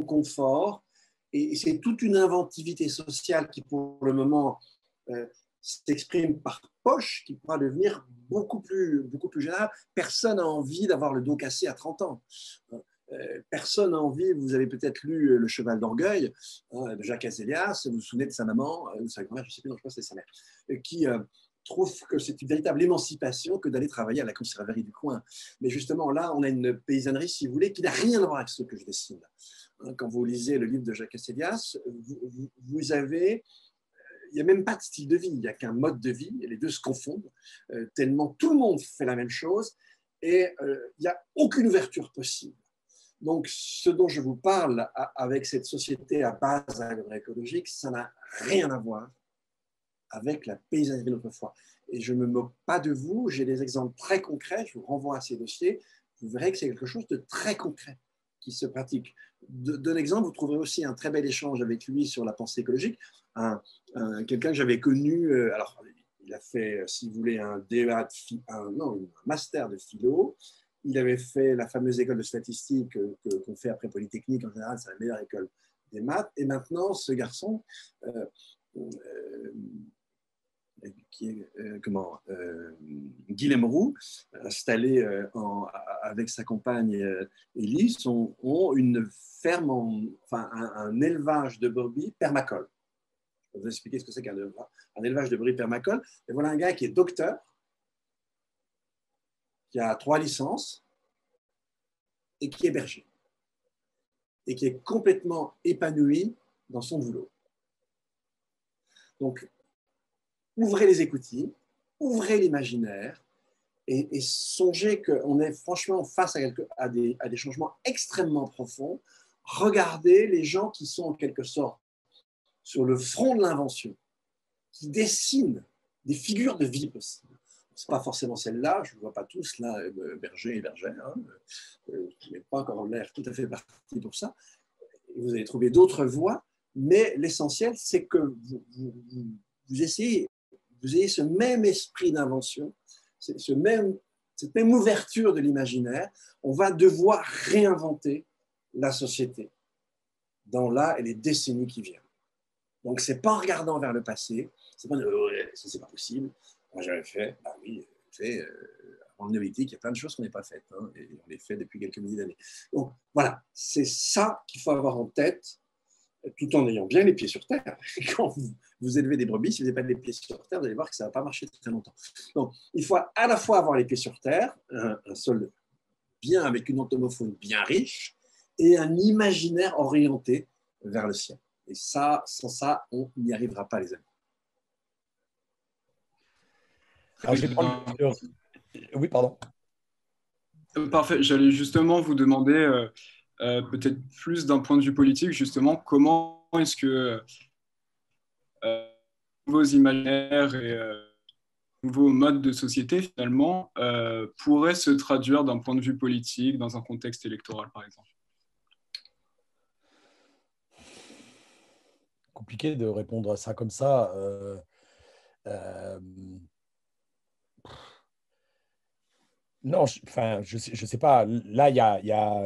confort. Et c'est toute une inventivité sociale qui, pour le moment, s'exprime par poche, qui pourra devenir beaucoup plus général. Personne n'a envie d'avoir le dos cassé à 30 ans. Personne n'a envie, vous avez peut-être lu Le Cheval d'Orgueil de Jacques Azélias, vous vous souvenez de sa maman, ou sa grand-mère, je ne sais plus, non, je pense que c'est sa mère, qui trouve que c'est une véritable émancipation que d'aller travailler à la conserverie du coin. Mais justement, là, on a une paysannerie, si vous voulez, qui n'a rien à voir avec ce que je dessine. Quand vous lisez le livre de Jacques Azélias, vous avez... Il n'y a même pas de style de vie, il n'y a qu'un mode de vie, et les deux se confondent, tellement tout le monde fait la même chose, et il n'y a aucune ouverture possible. Donc, ce dont je vous parle avec cette société à base agroécologique, ça n'a rien à voir avec la paysannerie d'autrefois. Et je ne me moque pas de vous, j'ai des exemples très concrets, je vous renvoie à ces dossiers, vous verrez que c'est quelque chose de très concret qui se pratique. D'un exemple, vous trouverez aussi un très bel échange avec lui sur la pensée écologique. Quelqu'un que j'avais connu, alors il a fait, si vous voulez, un master de philo. Il avait fait la fameuse école de statistique qu'on fait après Polytechnique. En général, c'est la meilleure école des maths. Et maintenant, ce garçon, Guilhem Roux, installé avec sa compagne Élise, ont une ferme, un élevage de brebis permacole. Je vais vous expliquer ce que c'est qu'un élevage de brebis permacole. Et voilà un gars qui est docteur, qui a 3 licences et qui est berger. Et qui est complètement épanoui dans son boulot. Donc, ouvrez les écoutilles, ouvrez l'imaginaire et songez qu'on est franchement face à des changements extrêmement profonds. Regardez les gens qui sont en quelque sorte sur le front de l'invention, qui dessinent des figures de vie possibles. Ce n'est pas forcément celle-là, je ne vois pas tous là, berger et bergère, je n'ai pas encore l'air tout à fait parti pour ça. Vous allez trouver d'autres voies, mais l'essentiel, c'est que vous ayez ce même esprit d'invention, cette même ouverture de l'imaginaire. On va devoir réinventer la société dans les décennies qui viennent. Donc, ce n'est pas en regardant vers le passé, c'est pas ça c'est pas possible. Moi, j'avais fait, bah oui, en néolithique, il y a plein de choses qu'on n'a pas faites, et on les fait depuis quelques milliers d'années. Donc, voilà, c'est ça qu'il faut avoir en tête, tout en ayant bien les pieds sur terre. Quand vous élevez des brebis, si vous n'avez pas les pieds sur terre, vous allez voir que ça ne va pas marcher très longtemps. Donc, il faut à la fois avoir les pieds sur terre, un sol bien avec une entomofaune bien riche, et un imaginaire orienté vers le ciel. Et ça, sans ça, on n'y arrivera pas, les amis. Alors, oui, pardon. Parfait. J'allais justement vous demander, peut-être plus d'un point de vue politique, justement, comment est-ce que nouveaux imaginaires et nouveaux modes de société, finalement, pourraient se traduire d'un point de vue politique dans un contexte électoral, par exemple? Compliqué de répondre à ça comme ça. Non, je sais pas. Là,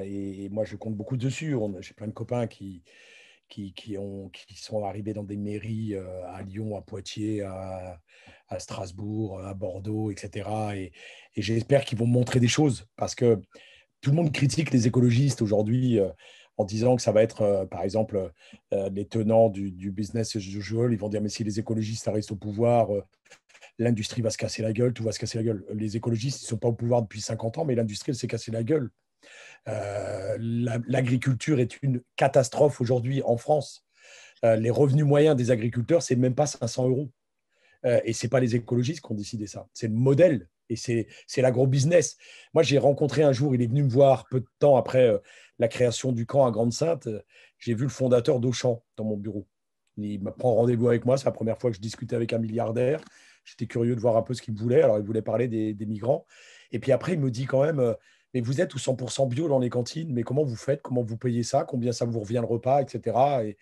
et moi, je compte beaucoup dessus. J'ai plein de copains qui sont arrivés dans des mairies à Lyon, à Poitiers, à Strasbourg, à Bordeaux, etc. Et j'espère qu'ils vont montrer des choses parce que tout le monde critique les écologistes aujourd'hui en disant que ça va être, par exemple, les tenants du business as usual. Ils vont dire, mais si les écologistes restent au pouvoir, l'industrie va se casser la gueule, tout va se casser la gueule. Les écologistes, ils ne sont pas au pouvoir depuis 50 ans, mais l'industrie, elle s'est cassée la gueule. L'agriculture est une catastrophe aujourd'hui en France. Les revenus moyens des agriculteurs, c'est même pas 500 euros. Et ce n'est pas les écologistes qui ont décidé ça. C'est le modèle et c'est l'agro-business. Moi, j'ai rencontré un jour, il est venu me voir peu de temps après la création du camp à Grande-Synthe. J'ai vu le fondateur d'Auchan dans mon bureau. Il me prend rendez-vous avec moi. C'est la première fois que je discutais avec un milliardaire. J'étais curieux de voir un peu ce qu'il voulait. Alors, il voulait parler des migrants. Et puis après, il me dit quand même, mais vous êtes tout 100% bio dans les cantines, mais comment vous faites? Comment vous payez ça? Combien ça vous revient le repas, etc.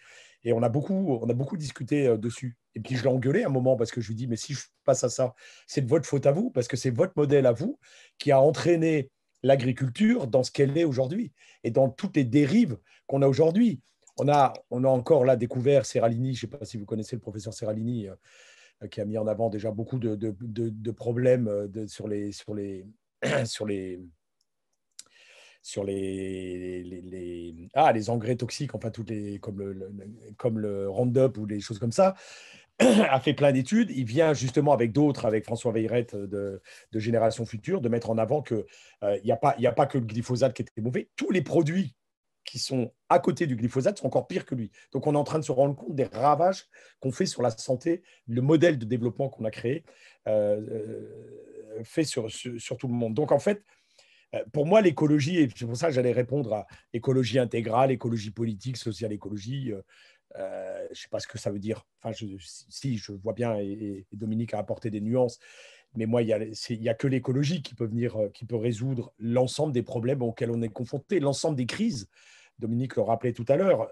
Et on a beaucoup discuté dessus. Et puis, je l'ai engueulé un moment parce que je lui dis, mais si je passe à ça, c'est de votre faute à vous, parce que c'est votre modèle à vous qui a entraîné l'agriculture dans ce qu'elle est aujourd'hui et dans toutes les dérives qu'on a aujourd'hui. On a encore là découvert Seralini, je ne sais pas si vous connaissez le professeur Seralini, qui a mis en avant déjà beaucoup de problèmes sur les les engrais toxiques, enfin comme le Roundup ou des choses comme ça, a fait plein d'études. Il vient justement avec d'autres, avec François Veyrette de Génération Future, de mettre en avant qu'il n'y a pas que le glyphosate qui était mauvais. Tous les produits qui sont à côté du glyphosate sont encore pires que lui. Donc, on est en train de se rendre compte des ravages qu'on fait sur la santé, le modèle de développement qu'on a créé, fait sur tout le monde. Donc, en fait, pour moi, l'écologie, et c'est pour ça que j'allais répondre à écologie intégrale, écologie politique, sociale écologie, je ne sais pas ce que ça veut dire. Enfin, si, je vois bien, et Dominique a apporté des nuances, mais moi, il n'y a que l'écologie qui peut résoudre l'ensemble des problèmes auxquels on est confronté, l'ensemble des crises. Dominique le rappelait tout à l'heure,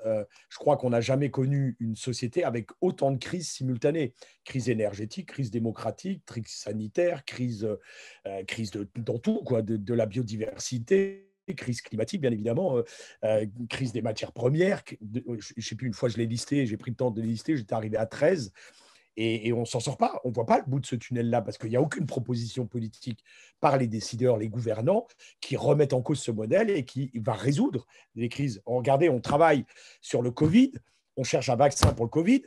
je crois qu'on n'a jamais connu une société avec autant de crises simultanées. Crise énergétique, crise démocratique, crise sanitaire, crise dans tout, quoi, de la biodiversité, crise climatique, bien évidemment, crise des matières premières. Je ne sais plus, une fois je l'ai listé, j'ai pris le temps de les lister, j'étais arrivé à 13. Et on ne s'en sort pas. On ne voit pas le bout de ce tunnel-là parce qu'il n'y a aucune proposition politique par les décideurs, les gouvernants, qui remettent en cause ce modèle et qui va résoudre les crises. Regardez, on travaille sur le Covid, on cherche un vaccin pour le Covid,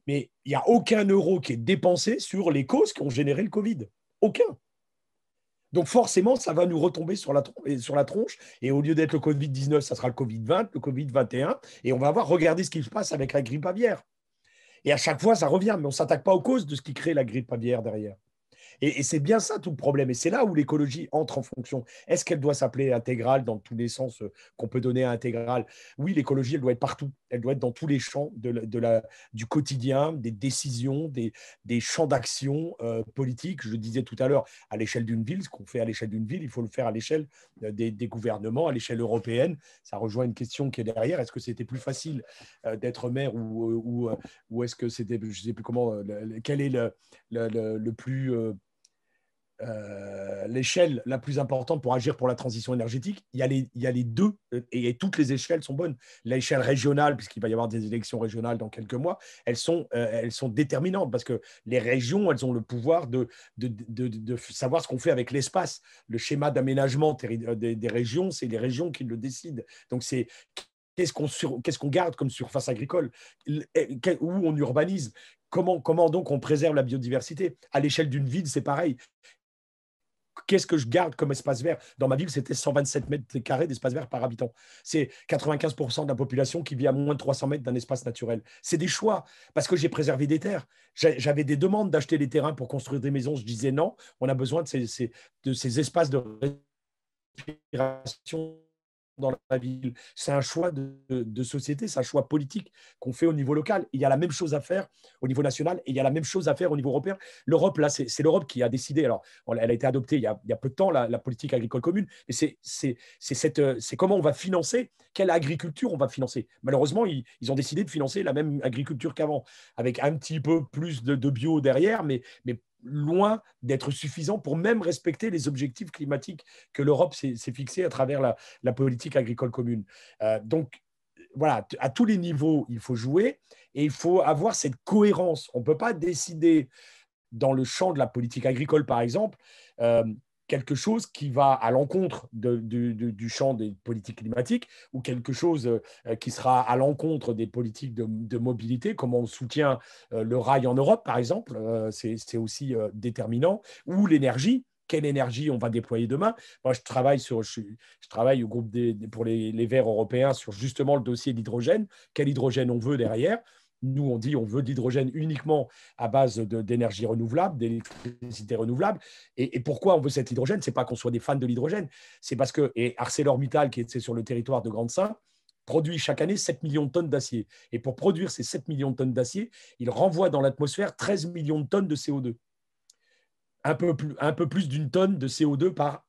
mais il n'y a aucun euro qui est dépensé sur les causes qui ont généré le Covid. Aucun. Donc forcément, ça va nous retomber sur la tronche. Et au lieu d'être le Covid-19, ça sera le Covid-20, le Covid-21. Et on va voir, regardez ce qui se passe avec la grippe aviaire. Et à chaque fois, ça revient, mais on ne s'attaque pas aux causes de ce qui crée la grippe aviaire derrière. Et c'est bien ça tout le problème. Et c'est là où l'écologie entre en fonction. Est-ce qu'elle doit s'appeler intégrale dans tous les sens qu'on peut donner à intégrale? Oui, l'écologie, elle doit être partout. Elle doit être dans tous les champs du quotidien, des décisions, des champs d'action politiques. Je le disais tout à l'heure, à l'échelle d'une ville, ce qu'on fait à l'échelle d'une ville, il faut le faire à l'échelle des gouvernements, à l'échelle européenne. Ça rejoint une question qui est derrière. Est-ce que c'était plus facile d'être maire ou est-ce que c'était, je ne sais plus comment, quel est le plus... l'échelle la plus importante pour agir pour la transition énergétique, il y a les deux, et toutes les échelles sont bonnes. L'échelle régionale, puisqu'il va y avoir des élections régionales dans quelques mois, elles sont déterminantes parce que les régions, elles ont le pouvoir de savoir ce qu'on fait avec l'espace. Le schéma d'aménagement des régions, c'est les régions qui le décident. Donc, c'est qu'est-ce qu'on garde comme surface agricole, où on urbanise, comment donc on préserve la biodiversité. À l'échelle d'une ville, c'est pareil. Qu'est-ce que je garde comme espace vert? Dans ma ville, c'était 127 mètres carrés d'espace vert par habitant. C'est 95% de la population qui vit à moins de 300 mètres d'un espace naturel. C'est des choix, parce que j'ai préservé des terres. J'avais des demandes d'acheter des terrains pour construire des maisons. Je disais non, on a besoin de ces espaces de respiration dans la ville. C'est un choix de société, c'est un choix politique qu'on fait au niveau local. Il y a la même chose à faire au niveau national et il y a la même chose à faire au niveau européen. L'Europe, là, c'est l'Europe qui a décidé. Alors, elle a été adoptée il y a peu de temps, la politique agricole commune. Et c'est comment on va financer, quelle agriculture on va financer. Malheureusement, ils ont décidé de financer la même agriculture qu'avant, avec un petit peu plus de bio derrière, mais loin d'être suffisant pour même respecter les objectifs climatiques que l'Europe s'est fixés à travers la politique agricole commune. Donc, voilà, à tous les niveaux, il faut jouer et il faut avoir cette cohérence. On ne peut pas décider dans le champ de la politique agricole, par exemple, quelque chose qui va à l'encontre du champ des politiques climatiques ou quelque chose qui sera à l'encontre des politiques de mobilité, comme on soutient le rail en Europe, par exemple, c'est aussi déterminant, ou l'énergie. Quelle énergie on va déployer demain? Moi, je travaille au groupe pour les Verts européens sur justement le dossier de l'hydrogène. Quel hydrogène on veut derrière? Nous, on dit on veut de l'hydrogène uniquement à base d'énergie renouvelable, d'électricité renouvelable. Et pourquoi on veut cet hydrogène? Ce n'est pas qu'on soit des fans de l'hydrogène, c'est parce que et ArcelorMittal, qui est sur le territoire de Grande-Synthe, produit chaque année 7 millions de tonnes d'acier. Et pour produire ces 7 millions de tonnes d'acier, il renvoie dans l'atmosphère 13 millions de tonnes de CO2. Un peu plus d'une tonne de CO2 par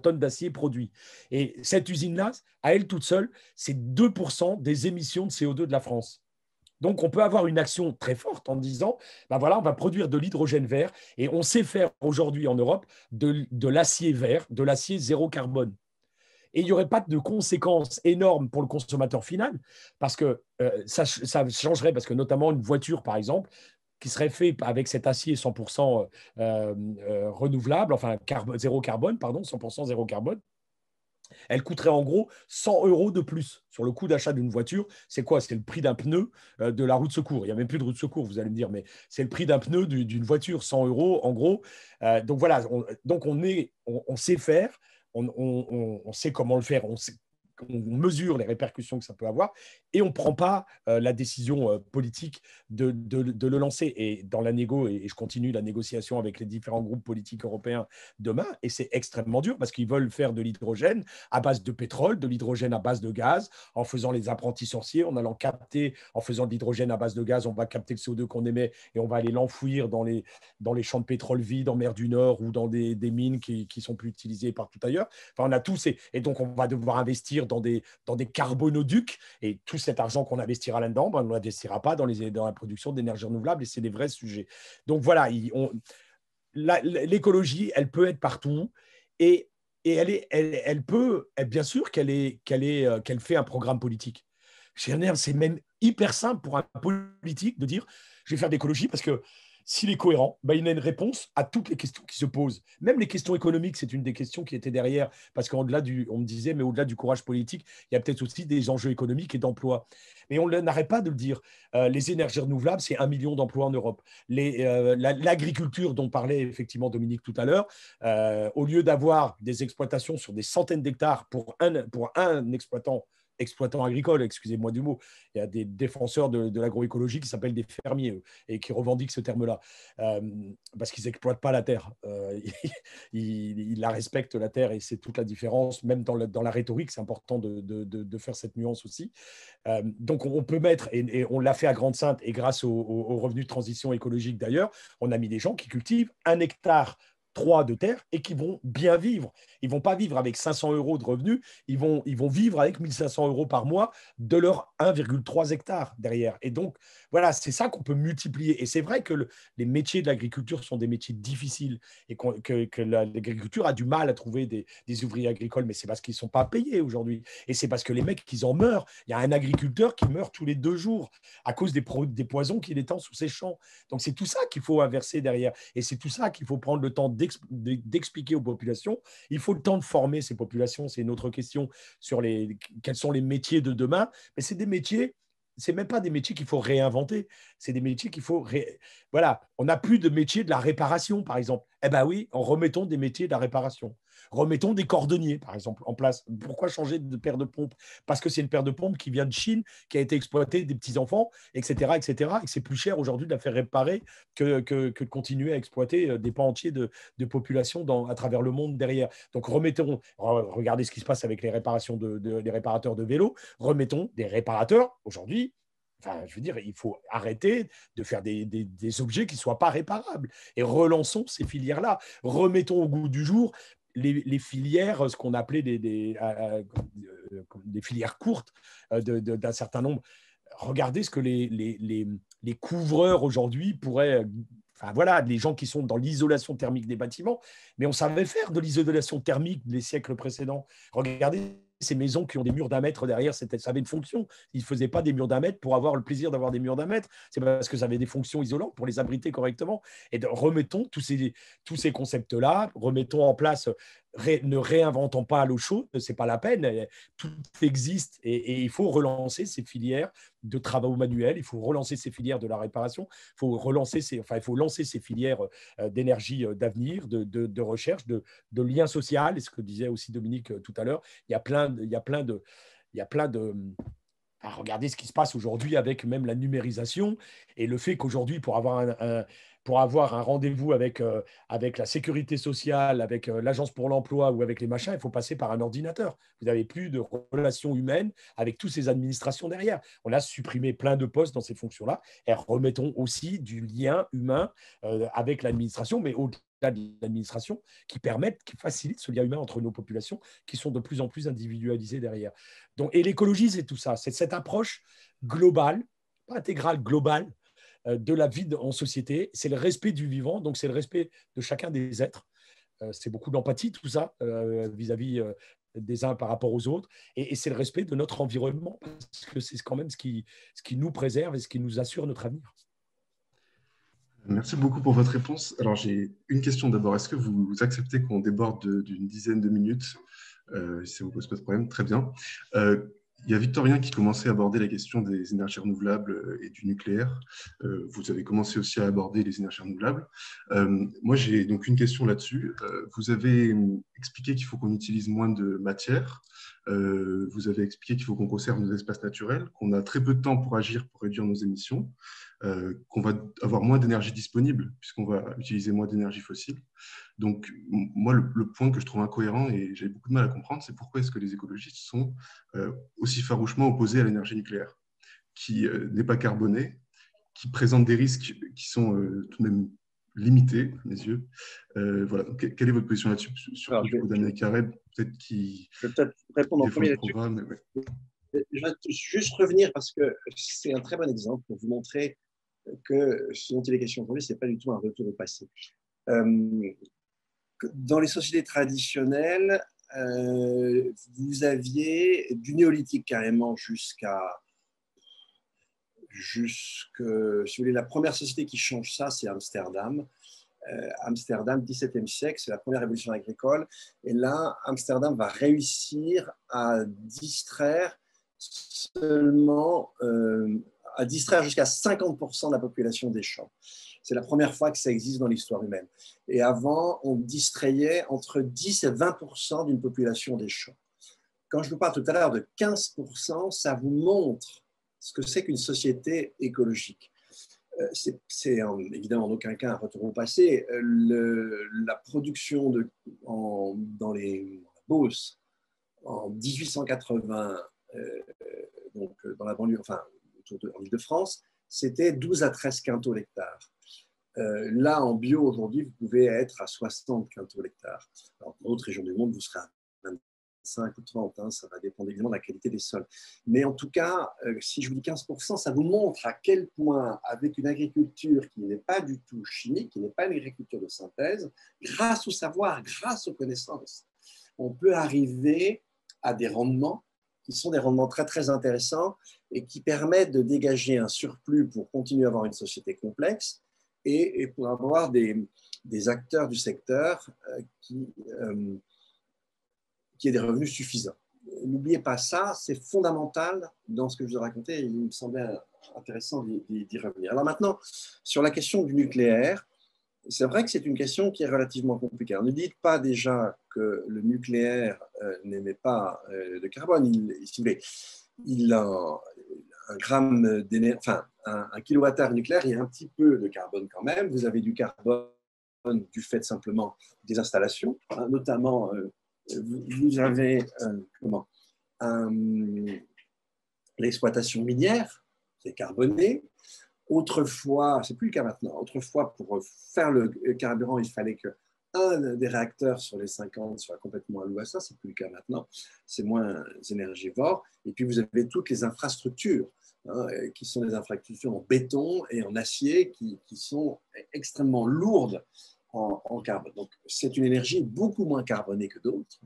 tonne d'acier produit. Et cette usine-là, à elle toute seule, c'est 2% des émissions de CO2 de la France. Donc, on peut avoir une action très forte en disant, ben voilà, on va produire de l'hydrogène vert et on sait faire aujourd'hui en Europe de l'acier vert, de l'acier zéro carbone. Et il n'y aurait pas de conséquences énormes pour le consommateur final parce que ça changerait, parce que notamment une voiture, par exemple, qui serait faite avec cet acier 100% renouvelable, enfin zéro carbone, pardon, 100% zéro carbone, elle coûterait en gros 100 € de plus sur le coût d'achat d'une voiture. C'est quoi? C'est le prix d'un pneu de la roue de secours. Il n'y a même plus de roue de secours, vous allez me dire, mais c'est le prix d'un pneu d'une voiture, 100 € en gros. Donc voilà, on sait faire, on sait comment le faire, on mesure les répercussions que ça peut avoir et on ne prend pas la décision politique de le lancer. Et dans la négo, et je continue la négociation avec les différents groupes politiques européens demain, et c'est extrêmement dur parce qu'ils veulent faire de l'hydrogène à base de pétrole, de l'hydrogène à base de gaz, en faisant les apprentis sorciers, en allant capter, en faisant de l'hydrogène à base de gaz, on va capter le CO2 qu'on émet et on va aller l'enfouir dans les champs de pétrole vides en mer du Nord ou dans des mines qui sont plus utilisées partout ailleurs. Enfin, on a tous et donc on va devoir investir dans des carbonoducs et tout cet argent qu'on investira là-dedans, on ne l'investira pas dans la production d'énergie renouvelable et c'est des vrais sujets. Donc voilà, l'écologie, elle peut être partout et elle peut, bien sûr qu'elle fait un programme politique. C'est même hyper simple pour un politique de dire je vais faire de l'écologie parce que s'il est cohérent, il a une réponse à toutes les questions qui se posent. Même les questions économiques, c'est une des questions qui était derrière, parce qu'au-delà on me disait, mais au-delà du courage politique, il y a peut-être aussi des enjeux économiques et d'emploi. Mais on n'arrête pas de le dire. Les énergies renouvelables, c'est 1 million d'emplois en Europe. L'agriculture dont parlait effectivement Dominique tout à l'heure, au lieu d'avoir des exploitations sur des centaines d'hectares pour un exploitant agricole, excusez-moi du mot. Il y a des défenseurs de l'agroécologie qui s'appellent des fermiers et qui revendiquent ce terme-là parce qu'ils n'exploitent pas la terre. Ils la respectent, la terre, et c'est toute la différence. Même dans la rhétorique, c'est important de faire cette nuance aussi. Donc, on peut mettre, et on l'a fait à Grande-Synthe, et grâce au revenu de transition écologique d'ailleurs, on a mis des gens qui cultivent 1 hectare 3 de terre et qui vont bien vivre. Ils ne vont pas vivre avec 500 € de revenus, ils vont vivre avec 1 500 € par mois de leurs 1,3 hectares derrière. Et donc, voilà, c'est ça qu'on peut multiplier. Et c'est vrai que les métiers de l'agriculture sont des métiers difficiles et que l'agriculture a du mal à trouver des ouvriers agricoles, mais c'est parce qu'ils ne sont pas payés aujourd'hui. Et c'est parce que les mecs, ils en meurent. Il y a un agriculteur qui meurt tous les 2 jours à cause des poisons qu'il étend sur ses champs. Donc, c'est tout ça qu'il faut inverser derrière. Et c'est tout ça qu'il faut prendre le temps d'expliquer aux populations. Il faut le temps de former ces populations. C'est une autre question sur quels sont les métiers de demain. Mais c'est des métiers, c'est même pas des métiers qu'il faut réinventer. C'est des métiers qu'il faut... Voilà, on n'a plus de métier de la réparation, par exemple. Eh bien oui, remettons des métiers de la réparation. Remettons des cordonniers, par exemple, en place. Pourquoi changer de paire de pompe? Parce que c'est une paire de pompe qui vient de Chine, qui a été exploitée des petits-enfants, etc., etc., et que c'est plus cher aujourd'hui de la faire réparer que de continuer à exploiter des pans entiers de population à travers le monde derrière. Donc, regardez ce qui se passe avec les réparations les réparateurs de vélos. Remettons des réparateurs aujourd'hui. Enfin, je veux dire, il faut arrêter de faire des objets qui ne soient pas réparables et relançons ces filières-là. Remettons au goût du jour les filières, ce qu'on appelait des filières courtes d'un certain nombre. Regardez ce que les couvreurs aujourd'hui pourraient... Enfin voilà, les gens qui sont dans l'isolation thermique des bâtiments, mais on savait faire de l'isolation thermique des siècles précédents. Regardez ces maisons qui ont des murs d'1 mètre derrière, ça avait une fonction. Ils ne faisaient pas des murs d'1 mètre pour avoir le plaisir d'avoir des murs d'1 mètre. C'est parce que ça avait des fonctions isolantes pour les abriter correctement. Et remettons tous ces concepts-là, remettons en place, ne réinventons pas l'eau chaude, ce n'est pas la peine. Tout existe et il faut relancer ces filières de travaux manuels, il faut relancer ces filières de la réparation, il faut lancer ces filières d'énergie d'avenir, de recherche, de lien social, et ce que disait aussi Dominique tout à l'heure. Il y a plein de Enfin, regardez ce qui se passe aujourd'hui avec même la numérisation et le fait qu'aujourd'hui, pour avoir un rendez-vous avec la sécurité sociale, avec l'agence pour l'emploi ou avec les machins, il faut passer par un ordinateur. Vous n'avez plus de relations humaines avec toutes ces administrations derrière. On a supprimé plein de postes dans ces fonctions-là et remettons aussi du lien humain avec l'administration, mais au-delà de l'administration, qui facilitent ce lien humain entre nos populations qui sont de plus en plus individualisées derrière. Donc, et l'écologie, c'est tout ça. C'est cette approche globale, pas intégrale, globale, de la vie en société. C'est le respect du vivant, donc c'est le respect de chacun des êtres. C'est beaucoup d'empathie, tout ça, vis-à-vis des uns par rapport aux autres. Et c'est le respect de notre environnement, parce que c'est quand même ce qui nous préserve et ce qui nous assure notre avenir. Merci beaucoup pour votre réponse. Alors, j'ai une question d'abord. Est-ce que vous acceptez qu'on déborde d'une dizaine de minutes si ça ne vous pose pas de problème? Très bien. Il y a Victorien qui commençait à aborder la question des énergies renouvelables et du nucléaire. Vous avez commencé aussi à aborder les énergies renouvelables. Moi, j'ai donc une question là-dessus. Vous avez expliqué qu'il faut qu'on utilise moins de matière. Vous avez expliqué qu'il faut qu'on conserve nos espaces naturels, qu'on a très peu de temps pour agir pour réduire nos émissions, qu'on va avoir moins d'énergie disponible puisqu'on va utiliser moins d'énergie fossile. Donc, moi, le point que je trouve incohérent et j'ai beaucoup de mal à comprendre, c'est pourquoi est-ce que les écologistes sont aussi farouchement opposés à l'énergie nucléaire, qui n'est pas carbonée, qui présente des risques qui sont tout de même limités, à mes yeux. Voilà. Donc, quelle est votre position là-dessus? Surtout du coup d'Anna Carrel, peut-être qui je vais peut-être répondre en premier là-dessus. Ouais. Je vais juste revenir parce que c'est un très bon exemple pour vous montrer que ce dont il est question aujourd'hui, ce n'est pas du tout un retour au passé. Dans les sociétés traditionnelles, vous aviez du néolithique carrément jusqu'à, si vous voulez, la première société qui change ça, c'est Amsterdam. Amsterdam, 17e siècle, c'est la première révolution agricole. Et là, Amsterdam va réussir à distraire seulement, à distraire jusqu'à 50% de la population des champs. C'est la première fois que ça existe dans l'histoire humaine. Et avant, on distrayait entre 10 et 20% d'une population des champs. Quand je vous parle tout à l'heure de 15%, ça vous montre ce que c'est qu'une société écologique. C'est évidemment en aucun cas un retour au passé. La production dans les Beauce en 1880, donc dans la banlieue, enfin en Île-de-France, c'était 12 à 13 quintaux l'hectare. Là, en bio, aujourd'hui, vous pouvez être à 60 quintaux l'hectare. Dans d'autres régions du monde, vous serez à 25 ou 30, hein, ça va dépendre évidemment de la qualité des sols. Mais en tout cas, si je vous dis 15%, ça vous montre à quel point, avec une agriculture qui n'est pas du tout chimique, qui n'est pas une agriculture de synthèse, grâce au savoir, grâce aux connaissances, on peut arriver à des rendements qui sont des rendements très, très intéressants et qui permettent de dégager un surplus pour continuer à avoir une société complexe et pour avoir des acteurs du secteur qui aient des revenus suffisants. N'oubliez pas ça, c'est fondamental dans ce que je vous ai raconté et il me semblait intéressant d'y revenir. Alors maintenant, sur la question du nucléaire, c'est vrai que c'est une question qui est relativement compliquée. Alors, ne dites pas déjà que le nucléaire n'émet pas de carbone. Si vous voulez, il a un gramme d'énergie, enfin un kilowattheure nucléaire, il y a un petit peu de carbone quand même. Vous avez du carbone du fait simplement des installations, hein, notamment vous avez l'exploitation minière, c'est carboné. Autrefois, c'est plus le cas maintenant, autrefois pour faire le carburant, il fallait qu'un des réacteurs sur les 50 soit complètement alloué à ça, c'est plus le cas maintenant, c'est moins énergivore. Et puis vous avez toutes les infrastructures, hein, qui sont des infrastructures en béton et en acier qui sont extrêmement lourdes en carbone. Donc c'est une énergie beaucoup moins carbonée que d'autres,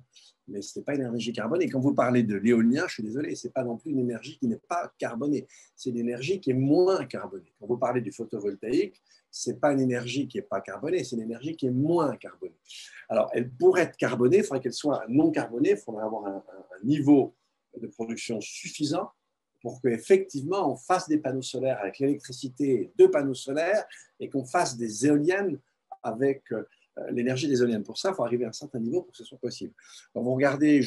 mais ce n'est pas une énergie carbonée. Quand vous parlez de l'éolien, je suis désolé, ce n'est pas non plus une énergie qui n'est pas carbonée, c'est une énergie qui est moins carbonée. Quand vous parlez du photovoltaïque, ce n'est pas une énergie qui n'est pas carbonée, c'est une énergie qui est moins carbonée. Alors, elle pourrait être carbonée, il faudrait qu'elle soit non carbonée, il faudrait avoir un niveau de production suffisant pour qu'effectivement on fasse des panneaux solaires avec l'électricité de panneaux solaires et qu'on fasse des éoliennes avec l'énergie des éoliennes. Pour ça, il faut arriver à un certain niveau pour que ce soit possible. Alors, vous regardez,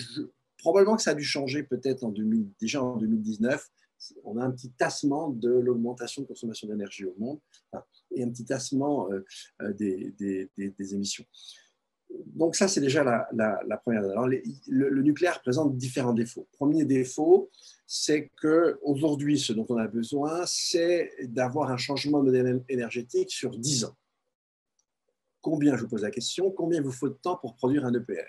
probablement que ça a dû changer peut-être déjà en 2019. On a un petit tassement de l'augmentation de consommation d'énergie au monde et un petit tassement des émissions. Donc ça, c'est déjà la première. Alors, le nucléaire présente différents défauts. Premier défaut, c'est qu'aujourd'hui, ce dont on a besoin, c'est d'avoir un changement de modèle énergétique sur 10 ans. Combien, je vous pose la question, combien vous faut de temps pour produire un EPR?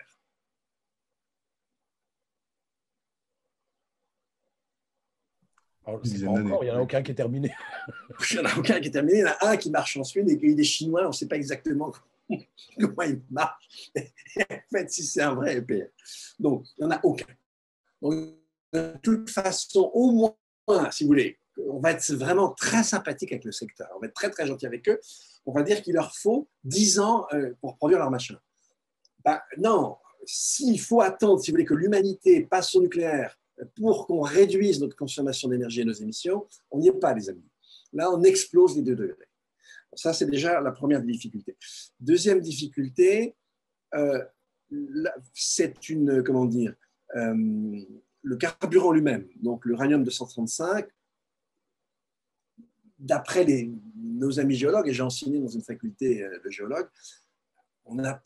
Alors, c'est pas encore, il n'y en a aucun qui est terminé. Il n'y en a aucun qui est terminé. Il y en a un qui marche en Suède et il est chinois, on ne sait pas exactement comment il marche. Et en fait, si c'est un vrai EPR. Donc, il n'y en a aucun. Donc, de toute façon, au moins, si vous voulez, on va être vraiment très sympathique avec le secteur. On va être très, très gentil avec eux. On va dire qu'il leur faut 10 ans pour produire leur machin. Ben, non, s'il faut attendre, si vous voulez, que l'humanité passe au nucléaire pour qu'on réduise notre consommation d'énergie et nos émissions, on n'y est pas, les amis. Là, on explose les 2 degrés. Ça, c'est déjà la première difficulté. Deuxième difficulté, c'est une, comment dire, le carburant lui-même, donc l'uranium 235, d'après nos amis géologues, et j'ai enseigné dans une faculté de géologues, on n'a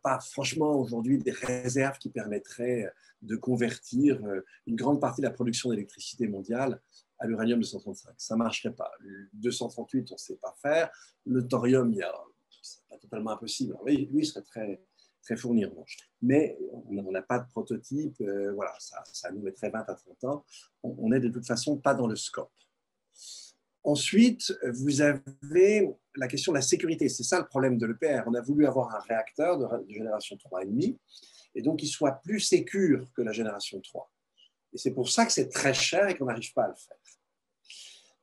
pas franchement aujourd'hui des réserves qui permettraient de convertir une grande partie de la production d'électricité mondiale à l'uranium 235. Ça ne marcherait pas. Le 238, on ne sait pas faire. Le thorium, c'est pas totalement impossible. Alors, lui, il serait très, très fourni en revanche. Mais on n'a pas de prototype. Voilà, ça nous mettrait 20 à 30 ans. On n'est de toute façon pas dans le scope. Ensuite, vous avez la question de la sécurité. C'est ça le problème de l'EPR. On a voulu avoir un réacteur de génération 3,5 et donc il soit plus sécure que la génération 3. Et c'est pour ça que c'est très cher et qu'on n'arrive pas à le faire.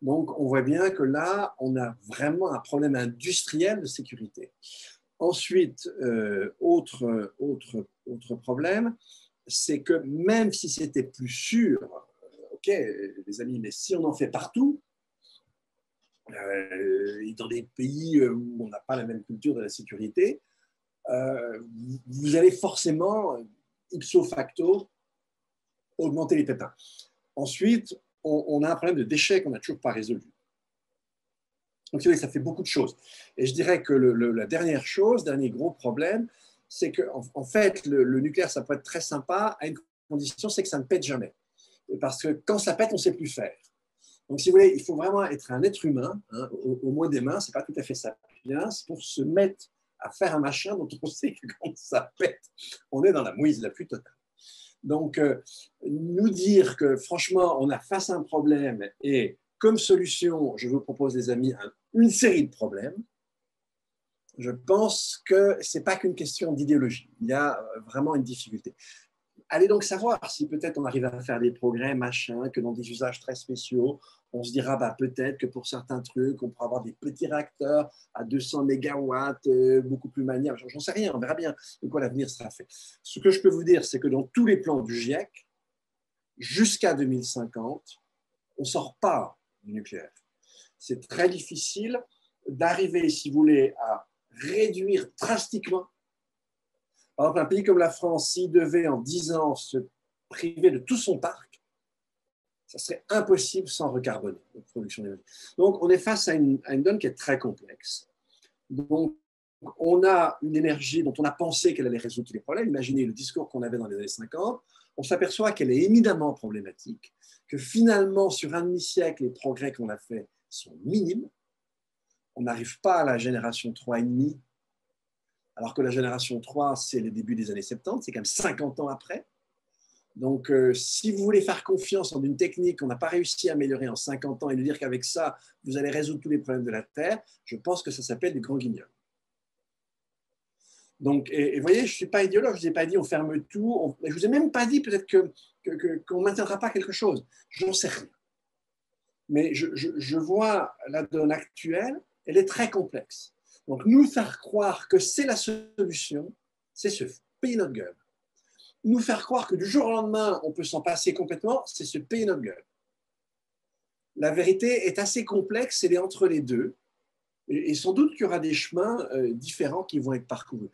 Donc, on voit bien que là, on a vraiment un problème industriel de sécurité. Ensuite, autre problème, c'est que même si c'était plus sûr, ok, les amis, mais si on en fait partout, et dans des pays où on n'a pas la même culture de la sécurité, vous allez forcément, ipso facto, augmenter les pépins. Ensuite, on a un problème de déchets qu'on n'a toujours pas résolu. Donc, ça fait beaucoup de choses. Et je dirais que la dernière chose, dernier gros problème, c'est qu'en fait, le nucléaire, ça peut être très sympa à une condition, c'est que ça ne pète jamais. Parce que quand ça pète, on ne sait plus faire. Donc, si vous voulez, il faut vraiment être un être humain, hein, au moins des mains, ce n'est pas tout à fait sapiens, pour se mettre à faire un machin dont on sait que quand ça pète, on est dans la mouise la plus totale. Donc, nous dire que franchement, on a face à un problème et comme solution, je vous propose, les amis, une série de problèmes, je pense que ce n'est pas qu'une question d'idéologie. Il y a vraiment une difficulté. Allez donc savoir si peut-être on arrive à faire des progrès, machin, que dans des usages très spéciaux, on se dira peut-être que pour certains trucs, on pourra avoir des petits réacteurs à 200 mégawatts, beaucoup plus maniables. J'en sais rien, on verra bien de quoi l'avenir sera fait. Ce que je peux vous dire, c'est que dans tous les plans du GIEC, jusqu'à 2050, on ne sort pas du nucléaire. C'est très difficile d'arriver, si vous voulez, à réduire drastiquement. Par exemple, un pays comme la France, s'il devait en 10 ans se priver de tout son parc, ça serait impossible sans recarboner notre production d'énergie. Donc, on est face à une donne qui est très complexe. Donc, on a une énergie dont on a pensé qu'elle allait résoudre tous les problèmes. Imaginez le discours qu'on avait dans les années 50. On s'aperçoit qu'elle est éminemment problématique, que finalement, sur un demi-siècle, les progrès qu'on a faits sont minimes. On n'arrive pas à la génération 3,5, alors que la génération 3, c'est le début des années 70, c'est quand même 50 ans après. Donc, si vous voulez faire confiance en une technique qu'on n'a pas réussi à améliorer en 50 ans et nous dire qu'avec ça, vous allez résoudre tous les problèmes de la Terre, je pense que ça s'appelle du grand guignol. Donc, et vous voyez, je ne suis pas idéologue, je ne vous ai pas dit on ferme tout, je ne vous ai même pas dit peut-être qu'on ne maintiendra pas quelque chose. Je n'en sais rien. Mais je vois la donne actuelle, elle est très complexe. Donc, nous faire croire que c'est la solution, c'est se payer notre gueule. Nous faire croire que du jour au lendemain, on peut s'en passer complètement, c'est se payer notre gueule. La vérité est assez complexe, elle est entre les deux. Et sans doute qu'il y aura des chemins différents qui vont être parcourus.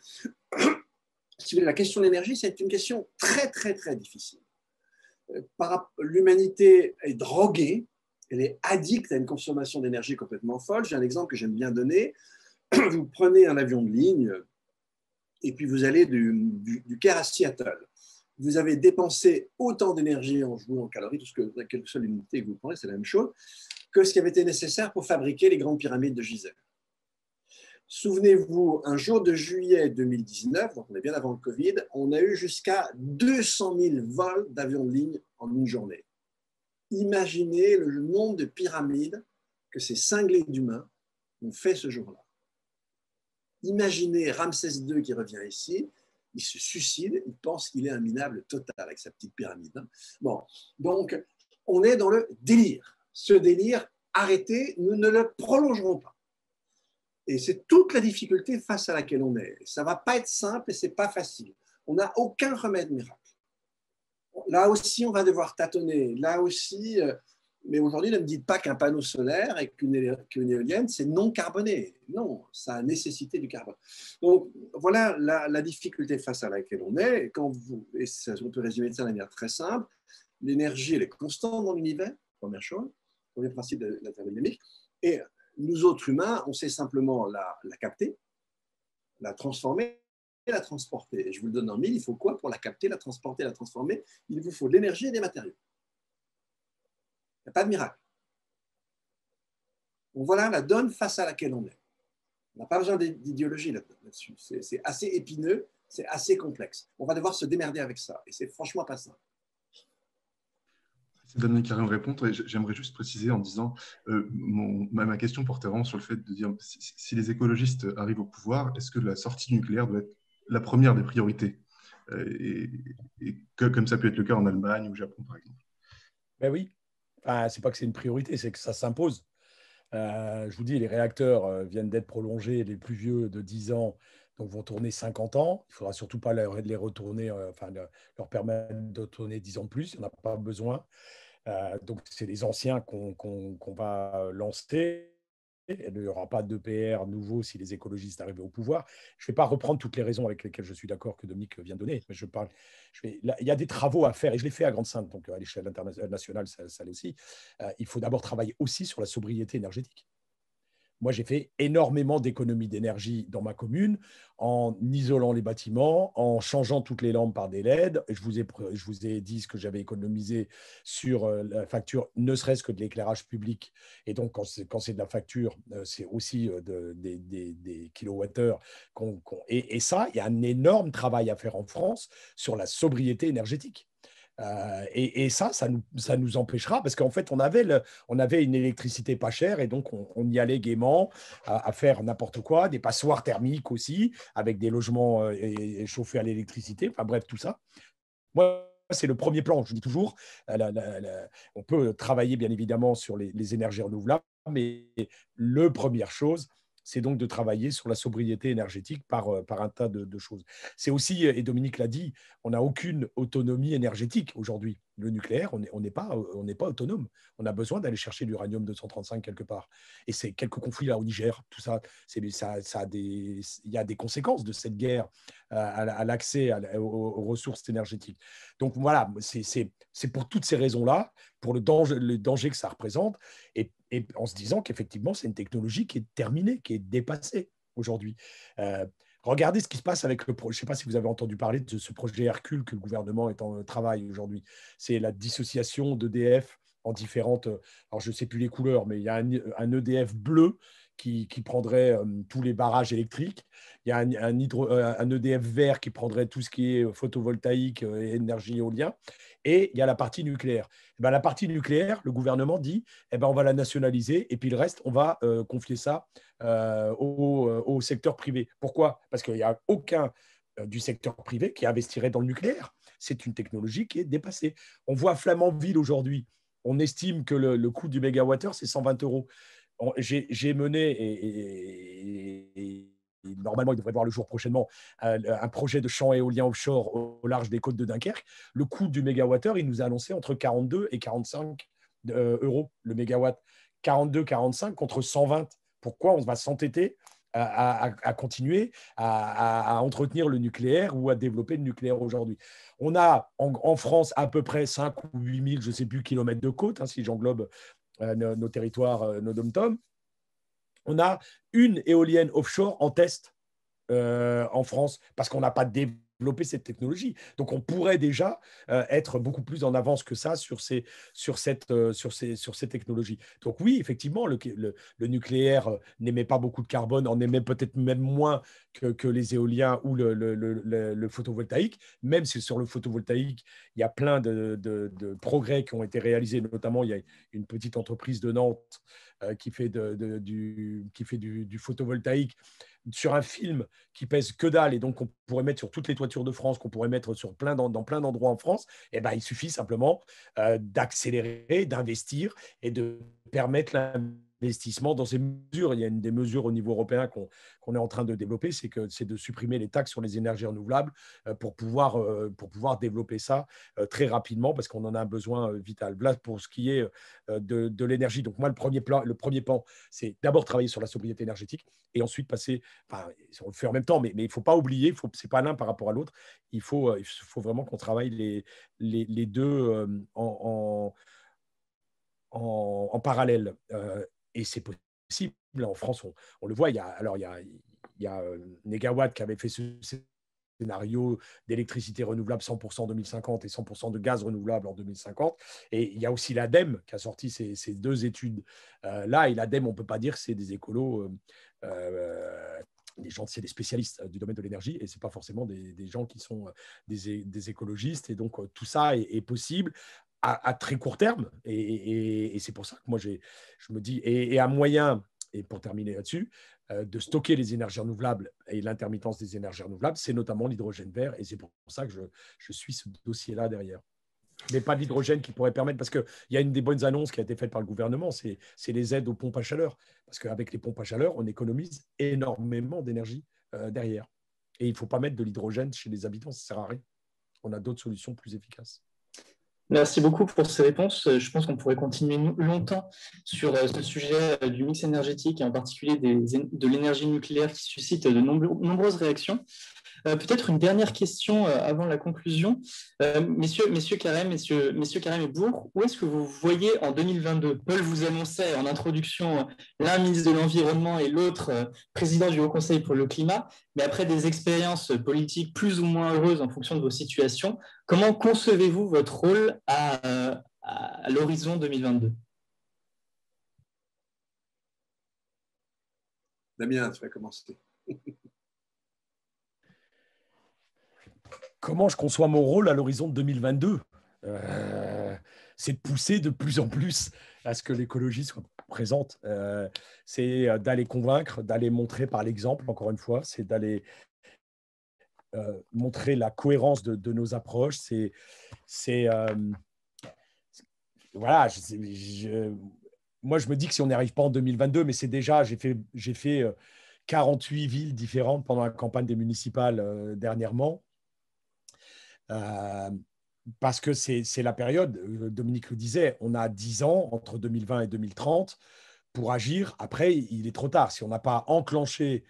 Si vous voulez, la question de l'énergie, c'est une question très, très, très difficile. L'humanité est droguée, elle est addicte à une consommation d'énergie complètement folle. J'ai un exemple que j'aime bien donner. Vous prenez un avion de ligne et puis vous allez du Caire à Seattle. Vous avez dépensé autant d'énergie en jouant en calories, tout ce que, quelle que soit l'unité que vous prenez, c'est la même chose, que ce qui avait été nécessaire pour fabriquer les grandes pyramides de Gizeh. Souvenez-vous, un jour de juillet 2019, donc on est bien avant le Covid, on a eu jusqu'à 200 000 vols d'avions de ligne en une journée. Imaginez le nombre de pyramides que ces cinglés d'humains ont fait ce jour-là. Imaginez Ramsès II qui revient ici, il se suicide, il pense qu'il est un minable total avec sa petite pyramide. Bon, donc on est dans le délire. Ce délire, arrêtez, nous ne le prolongerons pas. Et c'est toute la difficulté face à laquelle on est. Ça ne va pas être simple et ce n'est pas facile. On n'a aucun remède miracle. Là aussi, on va devoir tâtonner. Là aussi, mais aujourd'hui, ne me dites pas qu'un panneau solaire et qu'une éolienne, c'est non carboné. Non, ça a nécessité du carbone. Donc, voilà la difficulté face à laquelle on est. Et ça, on peut résumer ça de manière très simple. L'énergie, elle est constante dans l'univers, première chose, premier principe de la thermodynamique. Et nous autres humains, on sait simplement la capter, la transformer et la transporter. Et je vous le donne en mille, il faut quoi pour la capter, la transporter, la transformer? Il vous faut de l'énergie et des matériaux. Il n'y a pas de miracle. Donc voilà la donne face à laquelle on est. On n'a pas besoin d'idéologie là-dessus. C'est assez épineux, c'est assez complexe. On va devoir se démerder avec ça. Et c'est franchement pas simple. C'est Dominique Carré répondre, et j'aimerais juste préciser en disant, ma question portait vraiment sur le fait de dire, si les écologistes arrivent au pouvoir, est-ce que la sortie nucléaire doit être la première des priorités, et comme ça peut être le cas en Allemagne ou au Japon, par exemple? Ben oui, enfin, c'est pas que c'est une priorité, c'est que ça s'impose. Je vous dis, les réacteurs viennent d'être prolongés, les plus vieux de 10 ans, donc vont tourner 50 ans. Il ne faudra surtout pas les retourner, leur permettre de tourner 10 ans de plus, il n'y en a pas besoin. Donc, c'est les anciens qu'on va lancer. Il n'y aura pas d'EPR nouveau si les écologistes arrivent au pouvoir. Je ne vais pas reprendre toutes les raisons avec lesquelles je suis d'accord que Dominique vient de donner, mais il y a des travaux à faire, et je l'ai fait à Grande-Sainte, donc à l'échelle internationale, ça l'est aussi. Il faut d'abord travailler aussi sur la sobriété énergétique. Moi, j'ai fait énormément d'économies d'énergie dans ma commune en isolant les bâtiments, en changeant toutes les lampes par des LED. Je vous ai dit ce que j'avais économisé sur la facture, ne serait-ce que de l'éclairage public. Et donc, quand c'est de la facture, c'est aussi des kilowattheures. Et ça, il y a un énorme travail à faire en France sur la sobriété énergétique. Et ça nous empêchera, parce qu'en fait, on avait une électricité pas chère, et donc on y allait gaiement à faire n'importe quoi, des passoires thermiques aussi, avec des logements chauffés à l'électricité, enfin bref, tout ça. Moi, c'est le premier plan, je dis toujours. On peut travailler bien évidemment sur les énergies renouvelables, mais la première chose, c'est donc de travailler sur la sobriété énergétique par un tas de choses. C'est aussi, et Dominique l'a dit, on n'a aucune autonomie énergétique aujourd'hui. Le nucléaire, on n'est pas autonome. On a besoin d'aller chercher l'uranium 235 quelque part. Et c'est quelques conflits là au Niger, tout ça, il y a des conséquences de cette guerre à l'accès aux ressources énergétiques. Donc voilà, c'est pour toutes ces raisons-là, pour le danger que ça représente, et en se disant qu'effectivement, c'est une technologie qui est terminée, qui est dépassée aujourd'hui. Regardez ce qui se passe avec le projet. Je ne sais pas si vous avez entendu parler de ce projet Hercule que le gouvernement est en travail aujourd'hui. C'est la dissociation d'EDF en différentes. Alors, je ne sais plus les couleurs, mais il y a un EDF bleu qui prendrait tous les barrages électriques. Il y a un EDF vert qui prendrait tout ce qui est photovoltaïque et énergie éolienne. Et il y a la partie nucléaire. Et bien, la partie nucléaire, le gouvernement dit on va la nationaliser, et puis le reste, on va confier ça au secteur privé. Pourquoi? Parce qu'il n'y a aucun du secteur privé qui investirait dans le nucléaire. C'est une technologie qui est dépassée. On voit Flamanville aujourd'hui. On estime que le coût du mégawattheure, c'est 120 euros. J'ai mené, et normalement, il devrait voir le jour prochainement, un projet de champ éolien offshore au large des côtes de Dunkerque. Le coût du mégawattheure, il nous a annoncé entre 42 et 45 euros le mégawatt. 42, 45 contre 120. Pourquoi on va s'entêter à continuer à entretenir le nucléaire ou à développer le nucléaire aujourd'hui. On a en France à peu près 5 ou 8 000, je ne sais plus, kilomètres de côte, si j'englobe nos territoires, nos dom-toms. On a une éolienne offshore en test en France parce qu'on n'a pas développé cette technologie. Donc, on pourrait déjà être beaucoup plus en avance que ça sur ces technologies. Donc, oui, effectivement, le nucléaire n'émet pas beaucoup de carbone, en émet peut-être même moins que les éoliens ou le photovoltaïque, même si sur le photovoltaïque, il y a plein de progrès qui ont été réalisés. Notamment, il y a une petite entreprise de Nantes qui fait du photovoltaïque sur un film qui pèse que dalle et donc qu'on pourrait mettre sur toutes les toitures de France, qu'on pourrait mettre dans plein d'endroits en France, et ben, il suffit simplement d'accélérer, d'investir et de permettre l'investissement dans ces mesures. Il y a des mesures au niveau européen qu'on est en train de développer, c'est de supprimer les taxes sur les énergies renouvelables pour pouvoir développer ça très rapidement parce qu'on en a un besoin vital. Là, pour ce qui est de l'énergie, donc moi, le premier pan, c'est d'abord travailler sur la sobriété énergétique et ensuite passer, enfin, on le fait en même temps, mais il ne faut pas oublier, ce n'est pas l'un par rapport à l'autre, il faut vraiment qu'on travaille les deux en parallèle. Et c'est possible. En France, on le voit, il y a Negawatt qui avait fait ce scénario d'électricité renouvelable 100% en 2050 et 100% de gaz renouvelable en 2050. Et il y a aussi l'ADEME qui a sorti ces deux études là. Et l'ADEME, on ne peut pas dire que c'est des écolos, c'est des spécialistes du domaine de l'énergie et ce n'est pas forcément des gens qui sont des écologistes. Et donc, tout ça est possible à très court terme. Et c'est pour ça que moi, je me dis, et à moyen, et pour terminer là-dessus, de stocker les énergies renouvelables et l'intermittence des énergies renouvelables, c'est notamment l'hydrogène vert. Et c'est pour ça que je suis ce dossier-là derrière. Mais pas de l'hydrogène qui pourrait permettre, parce qu'il y a une des bonnes annonces qui a été faite par le gouvernement, c'est les aides aux pompes à chaleur. Parce qu'avec les pompes à chaleur, on économise énormément d'énergie derrière. Et il ne faut pas mettre de l'hydrogène chez les habitants, ça ne sert à rien. On a d'autres solutions plus efficaces. Merci beaucoup pour ces réponses. Je pense qu'on pourrait continuer longtemps sur ce sujet du mix énergétique et en particulier de l'énergie nucléaire qui suscite de nombreuses réactions. Peut-être une dernière question avant la conclusion. Messieurs Carême et Bourg, où est-ce que vous voyez en 2022 ? Paul vous annonçait en introduction l'un ministre de l'Environnement et l'autre président du Haut Conseil pour le climat, mais après des expériences politiques plus ou moins heureuses en fonction de vos situations, comment concevez-vous votre rôle à l'horizon 2022 ? Damien, tu vas commencer. Comment je conçois mon rôle à l'horizon de 2022 ? C'est de pousser de plus en plus à ce que l'écologie soit présente. C'est d'aller convaincre, d'aller montrer par l'exemple, encore une fois, c'est d'aller montrer la cohérence de nos approches. Voilà, moi, je me dis que si on n'y arrive pas en 2022, mais c'est déjà, j'ai fait 48 villes différentes pendant la campagne des municipales dernièrement. Parce que c'est la période, Dominique le disait, on a 10 ans entre 2020 et 2030 pour agir. Après, il est trop tard. Si on n'a pas enclenché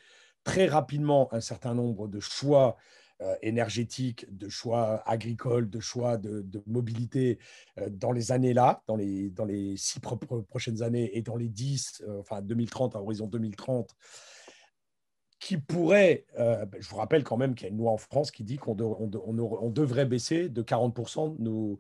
très rapidement un certain nombre de choix énergétiques, de choix agricoles, de choix de mobilité dans les années là, dans les 6 prochaines années et dans les 10, enfin 2030, à horizon 2030, qui pourrait, je vous rappelle quand même qu'il y a une loi en France qui dit qu'on devrait baisser de 40% nos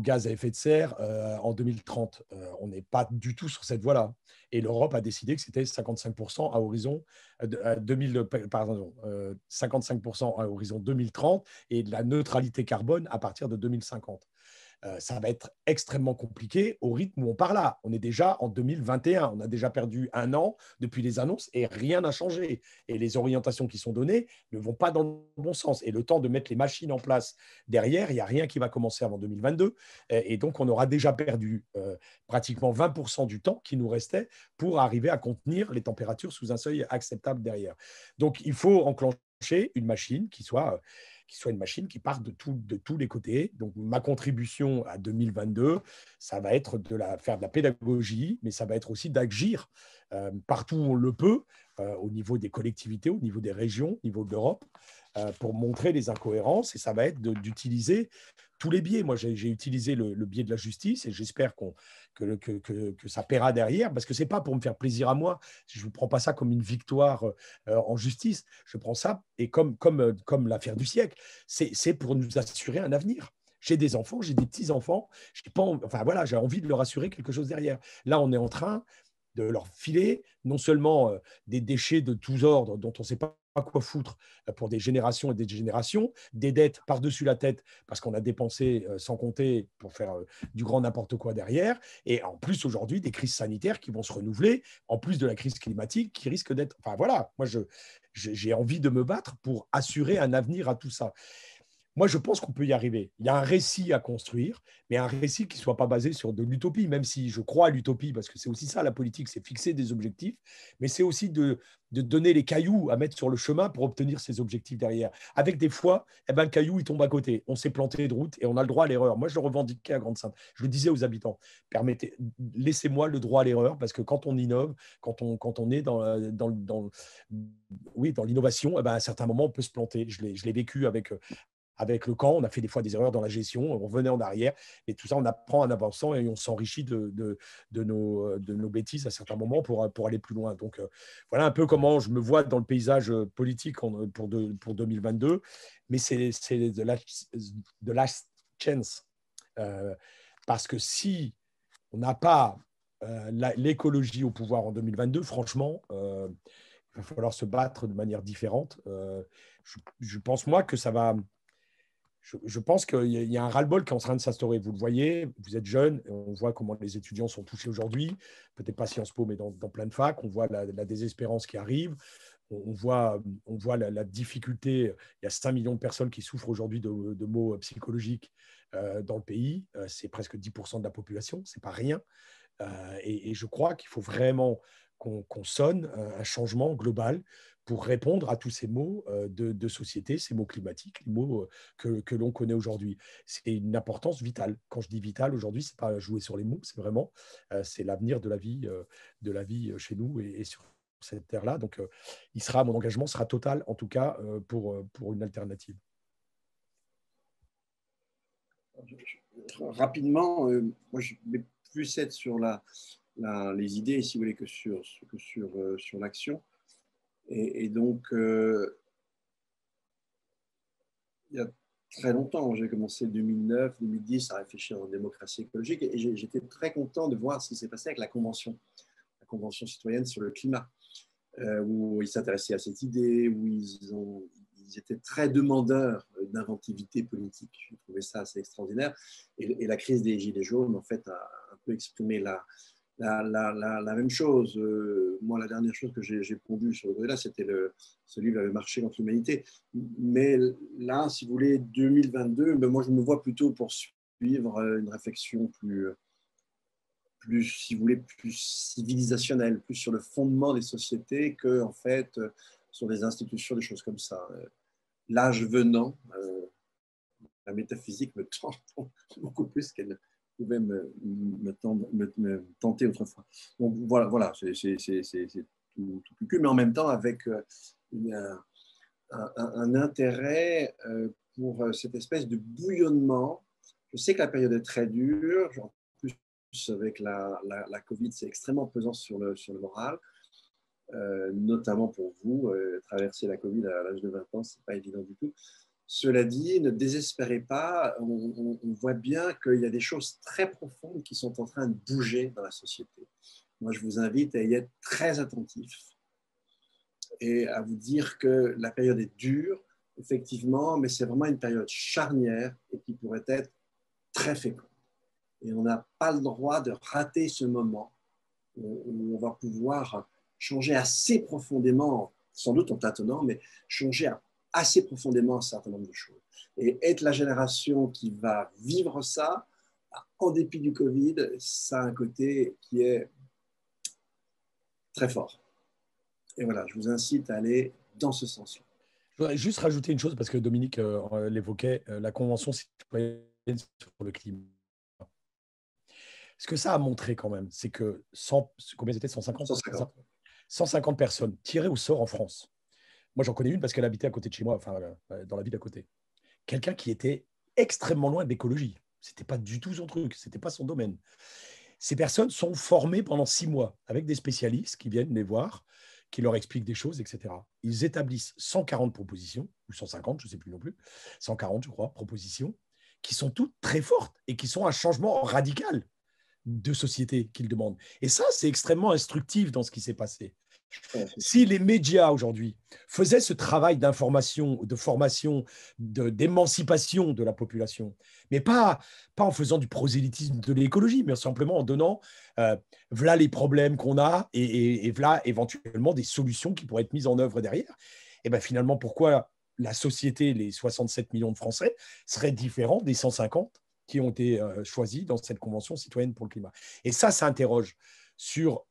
gaz à effet de serre en 2030. On n'est pas du tout sur cette voie-là. Et l'Europe a décidé que c'était 55% à horizon 55% à horizon 2030 et de la neutralité carbone à partir de 2050. Ça va être extrêmement compliqué au rythme où on part là. On est déjà en 2021. On a déjà perdu un an depuis les annonces et rien n'a changé. Et les orientations qui sont données ne vont pas dans le bon sens. Et le temps de mettre les machines en place derrière, il n'y a rien qui va commencer avant 2022. Et donc, on aura déjà perdu pratiquement 20% du temps qui nous restait pour arriver à contenir les températures sous un seuil acceptable derrière. Donc, il faut enclencher une machine qui soit une machine qui parte de tous les côtés. Donc, ma contribution à 2022, ça va être faire de la pédagogie, mais ça va être aussi d'agir partout où on le peut, au niveau des collectivités, au niveau des régions, au niveau de l'Europe, pour montrer les incohérences. Et ça va être d'utiliser tous les biais. Moi, j'ai utilisé le biais de la justice et j'espère que ça paiera derrière, parce que ce n'est pas pour me faire plaisir à moi. Je ne prends pas ça comme une victoire en justice. Je prends ça, et comme l'affaire du siècle, c'est pour nous assurer un avenir. J'ai des enfants, j'ai des petits-enfants. J'ai envie de leur assurer quelque chose derrière. Là, on est en train de leur filer non seulement des déchets de tous ordres dont on ne sait pas quoi foutre pour des générations et des générations, des dettes par-dessus la tête parce qu'on a dépensé sans compter pour faire du grand n'importe quoi derrière, et en plus aujourd'hui des crises sanitaires qui vont se renouveler, en plus de la crise climatique qui risque d'être... Enfin voilà, moi j'ai envie de me battre pour assurer un avenir à tout ça. Moi, je pense qu'on peut y arriver. Il y a un récit à construire, mais un récit qui ne soit pas basé sur de l'utopie, même si je crois à l'utopie, parce que c'est aussi ça la politique, c'est fixer des objectifs, mais c'est aussi de donner les cailloux à mettre sur le chemin pour obtenir ces objectifs derrière. Avec des fois, le caillou, il tombe à côté. On s'est planté de route et on a le droit à l'erreur. Moi, je le revendiquais à Grande-Synthe. Je le disais aux habitants, laissez-moi le droit à l'erreur, parce que quand on innove, quand on est dans l'innovation, à un certain moment, on peut se planter. Je l'ai vécu avec le camp, on a fait des fois des erreurs dans la gestion, on revenait en arrière, et tout ça, on apprend en avançant et on s'enrichit de nos bêtises à certains moments pour aller plus loin. Donc, voilà un peu comment je me vois dans le paysage politique pour 2022, mais c'est de last chance. Parce que si on n'a pas l'écologie au pouvoir en 2022, franchement, il va falloir se battre de manière différente. Je pense, moi, que ça va... Je pense qu'il y a un ras-le-bol qui est en train de s'instaurer. Vous le voyez, vous êtes jeunes, on voit comment les étudiants sont touchés aujourd'hui, peut-être pas Sciences Po, mais dans plein de facs. On voit la désespérance qui arrive, on voit la difficulté. Il y a 5 millions de personnes qui souffrent aujourd'hui de maux psychologiques dans le pays. C'est presque 10% de la population, c'est pas rien. Et je crois qu'il faut vraiment qu'on sonne un changement global pour répondre à tous ces maux de société, ces maux climatiques, les maux que l'on connaît aujourd'hui. C'est une importance vitale. Quand je dis vitale aujourd'hui, ce n'est pas jouer sur les mots, c'est vraiment c'est l'avenir de la vie chez nous et sur cette terre-là. Donc, mon engagement sera total, en tout cas, pour une alternative. Rapidement, moi je vais plus être sur les idées, si vous voulez, que sur l'action. Et donc, il y a très longtemps, j'ai commencé 2009, 2010 à réfléchir en démocratie écologique, et j'étais très content de voir ce qui s'est passé avec la Convention citoyenne sur le climat, où ils s'intéressaient à cette idée, où ils étaient très demandeurs d'inventivité politique. Je trouvais ça assez extraordinaire. Et la crise des Gilets jaunes, en fait, a un peu exprimé la même chose. Moi, la dernière chose que j'ai pondue sur le côté-là, c'était ce livre, Le marché contre l'humanité. Mais là, si vous voulez, 2022, moi, je me vois plutôt poursuivre une réflexion plus, si vous voulez, plus civilisationnelle, plus sur le fondement des sociétés que, en fait, sur des institutions, des choses comme ça. L'âge venant, la métaphysique me tente beaucoup plus qu'elle pouvait me tenter autrefois. Donc voilà, c'est tout cucu, mais en même temps avec un intérêt pour cette espèce de bouillonnement. Je sais que la période est très dure, en plus avec la Covid, c'est extrêmement pesant sur le moral. Notamment pour vous, traverser la Covid à l'âge de 20 ans, ce n'est pas évident du tout. Cela dit, ne désespérez pas, on voit bien qu'il y a des choses très profondes qui sont en train de bouger dans la société. Moi, je vous invite à y être très attentif et à vous dire que la période est dure, effectivement, mais c'est vraiment une période charnière et qui pourrait être très féconde. Et on n'a pas le droit de rater ce moment où on va pouvoir changer assez profondément, sans doute en tâtonnant, mais changer assez profondément un certain nombre de choses. Et être la génération qui va vivre ça, en dépit du Covid, ça a un côté qui est très fort. Et voilà, je vous incite à aller dans ce sens-là. Je voudrais juste rajouter une chose, parce que Dominique l'évoquait, la Convention citoyenne sur le climat. Ce que ça a montré quand même, c'est que combien c'était 150, 150. 150 personnes tirées au sort en France. Moi, j'en connais une parce qu'elle habitait à côté de chez moi, enfin, dans la ville à côté. Quelqu'un qui était extrêmement loin de l'écologie. Ce n'était pas du tout son truc, ce n'était pas son domaine. Ces personnes sont formées pendant 6 mois avec des spécialistes qui viennent les voir, qui leur expliquent des choses, etc. Ils établissent 140 propositions, ou 150, je ne sais plus non plus, 140, je crois, propositions, qui sont toutes très fortes et qui sont un changement radical de société qu'ils demandent. Et ça, c'est extrêmement instructif dans ce qui s'est passé. Si les médias aujourd'hui faisaient ce travail d'information, de formation, d'émancipation de la population, mais pas en faisant du prosélytisme de l'écologie, mais simplement en donnant voilà les problèmes qu'on a et voilà éventuellement des solutions qui pourraient être mises en œuvre derrière, et bien finalement, pourquoi la société, les 67 millions de Français, serait différent des 150 qui ont été choisis dans cette Convention citoyenne pour le climat. Et ça interroge sur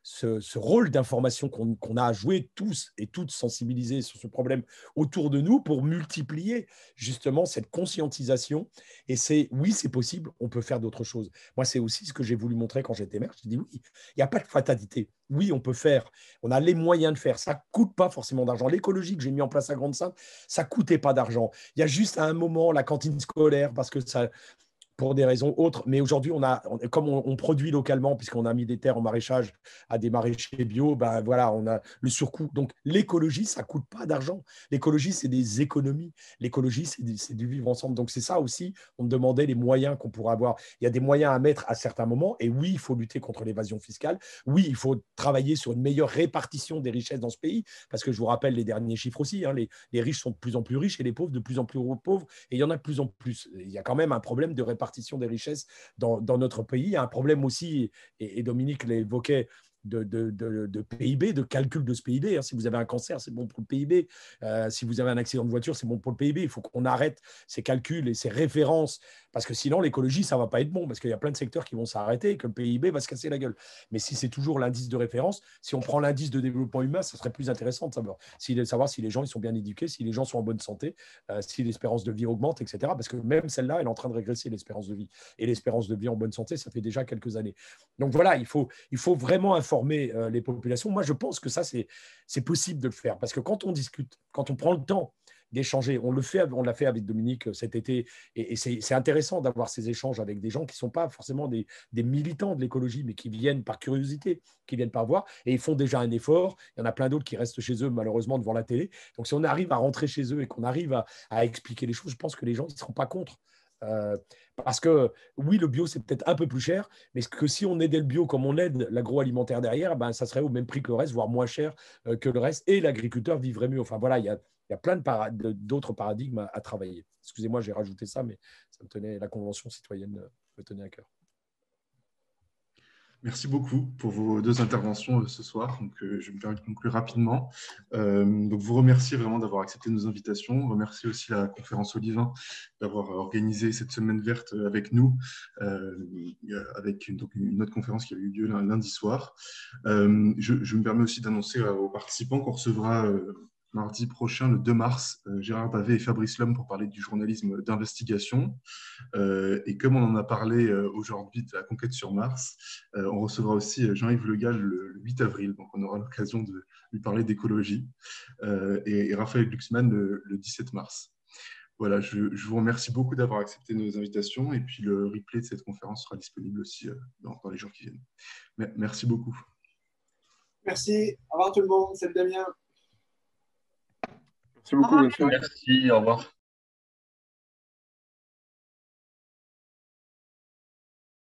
ce rôle d'information qu'on a à jouer tous et toutes sensibilisés sur ce problème autour de nous pour multiplier justement cette conscientisation. Et oui, c'est possible, on peut faire d'autres choses. Moi, c'est aussi ce que j'ai voulu montrer quand j'étais maire. J'ai dit oui, il n'y a pas de fatalité. Oui, on peut faire, on a les moyens de faire. Ça ne coûte pas forcément d'argent. L'écologie que j'ai mis en place à Grande-Synthe, ça ne coûtait pas d'argent. Il y a juste à un moment la cantine scolaire parce que ça... pour des raisons autres. Mais aujourd'hui, comme on produit localement, puisqu'on a mis des terres en maraîchage à des maraîchers bio, ben voilà, on a le surcoût. Donc, l'écologie, ça ne coûte pas d'argent. L'écologie, c'est des économies. L'écologie, c'est du vivre ensemble. Donc, c'est ça aussi, on me demandait les moyens qu'on pourrait avoir. Il y a des moyens à mettre à certains moments. Et oui, il faut lutter contre l'évasion fiscale. Oui, il faut travailler sur une meilleure répartition des richesses dans ce pays. Parce que je vous rappelle les derniers chiffres aussi. Hein, les riches sont de plus en plus riches et les pauvres de plus en plus pauvres. Et il y en a de plus en plus. Il y a quand même un problème de répartition des richesses dans notre pays. Il y a un problème aussi, et Dominique l'évoquait, de PIB, de calcul de ce PIB. Hein. Si vous avez un cancer, c'est bon pour le PIB. Si vous avez un accident de voiture, c'est bon pour le PIB. Il faut qu'on arrête ces calculs et ces références, parce que sinon, l'écologie, ça ne va pas être bon, parce qu'il y a plein de secteurs qui vont s'arrêter et que le PIB va se casser la gueule. Mais si c'est toujours l'indice de référence, si on prend l'indice de développement humain, ça serait plus intéressant de savoir si les gens ils sont bien éduqués, si les gens sont en bonne santé, si l'espérance de vie augmente, etc. Parce que même celle-là, elle est en train de régresser, l'espérance de vie. Et l'espérance de vie en bonne santé, ça fait déjà quelques années. Donc voilà, il faut vraiment informer les populations. Moi, je pense que ça, c'est possible de le faire. Parce que quand on discute, quand on prend le temps d'échanger, on l'a fait avec Dominique cet été, et c'est intéressant d'avoir ces échanges avec des gens qui ne sont pas forcément des militants de l'écologie, mais qui viennent par curiosité, qui viennent par voir, et ils font déjà un effort. Il y en a plein d'autres qui restent chez eux, malheureusement, devant la télé. Donc, si on arrive à rentrer chez eux et qu'on arrive à expliquer les choses, je pense que les gens ne seront pas contre. Parce que oui, le bio, c'est peut-être un peu plus cher, mais que si on aidait le bio comme on aide l'agroalimentaire derrière, ben, ça serait au même prix que le reste, voire moins cher que le reste, et l'agriculteur vivrait mieux. Enfin voilà, il y a plein d'autres paradigmes à travailler. Excusez-moi, j'ai rajouté ça, mais la Convention citoyenne me tenait à cœur. Merci beaucoup pour vos deux interventions ce soir. Donc, je me permets de conclure rapidement. Donc, vous remercier vraiment d'avoir accepté nos invitations. Remercier aussi la conférence Olivain d'avoir organisé cette semaine verte avec nous, avec une autre conférence qui a eu lieu lundi soir. Je me permets aussi d'annoncer aux participants qu'on recevra mardi prochain, le 2 mars, Gérard Bavet et Fabrice Lhomme pour parler du journalisme d'investigation. Et comme on en a parlé aujourd'hui de la conquête sur Mars, on recevra aussi Jean-Yves Le Gall le 8 avril, donc on aura l'occasion de lui parler d'écologie, et Raphaël Glucksmann le 17 mars. Voilà, je vous remercie beaucoup d'avoir accepté nos invitations, et puis le replay de cette conférence sera disponible aussi dans les jours qui viennent. Merci beaucoup. Merci, au revoir tout le monde, salut Damien. Merci beaucoup. Au revoir. Merci, au revoir.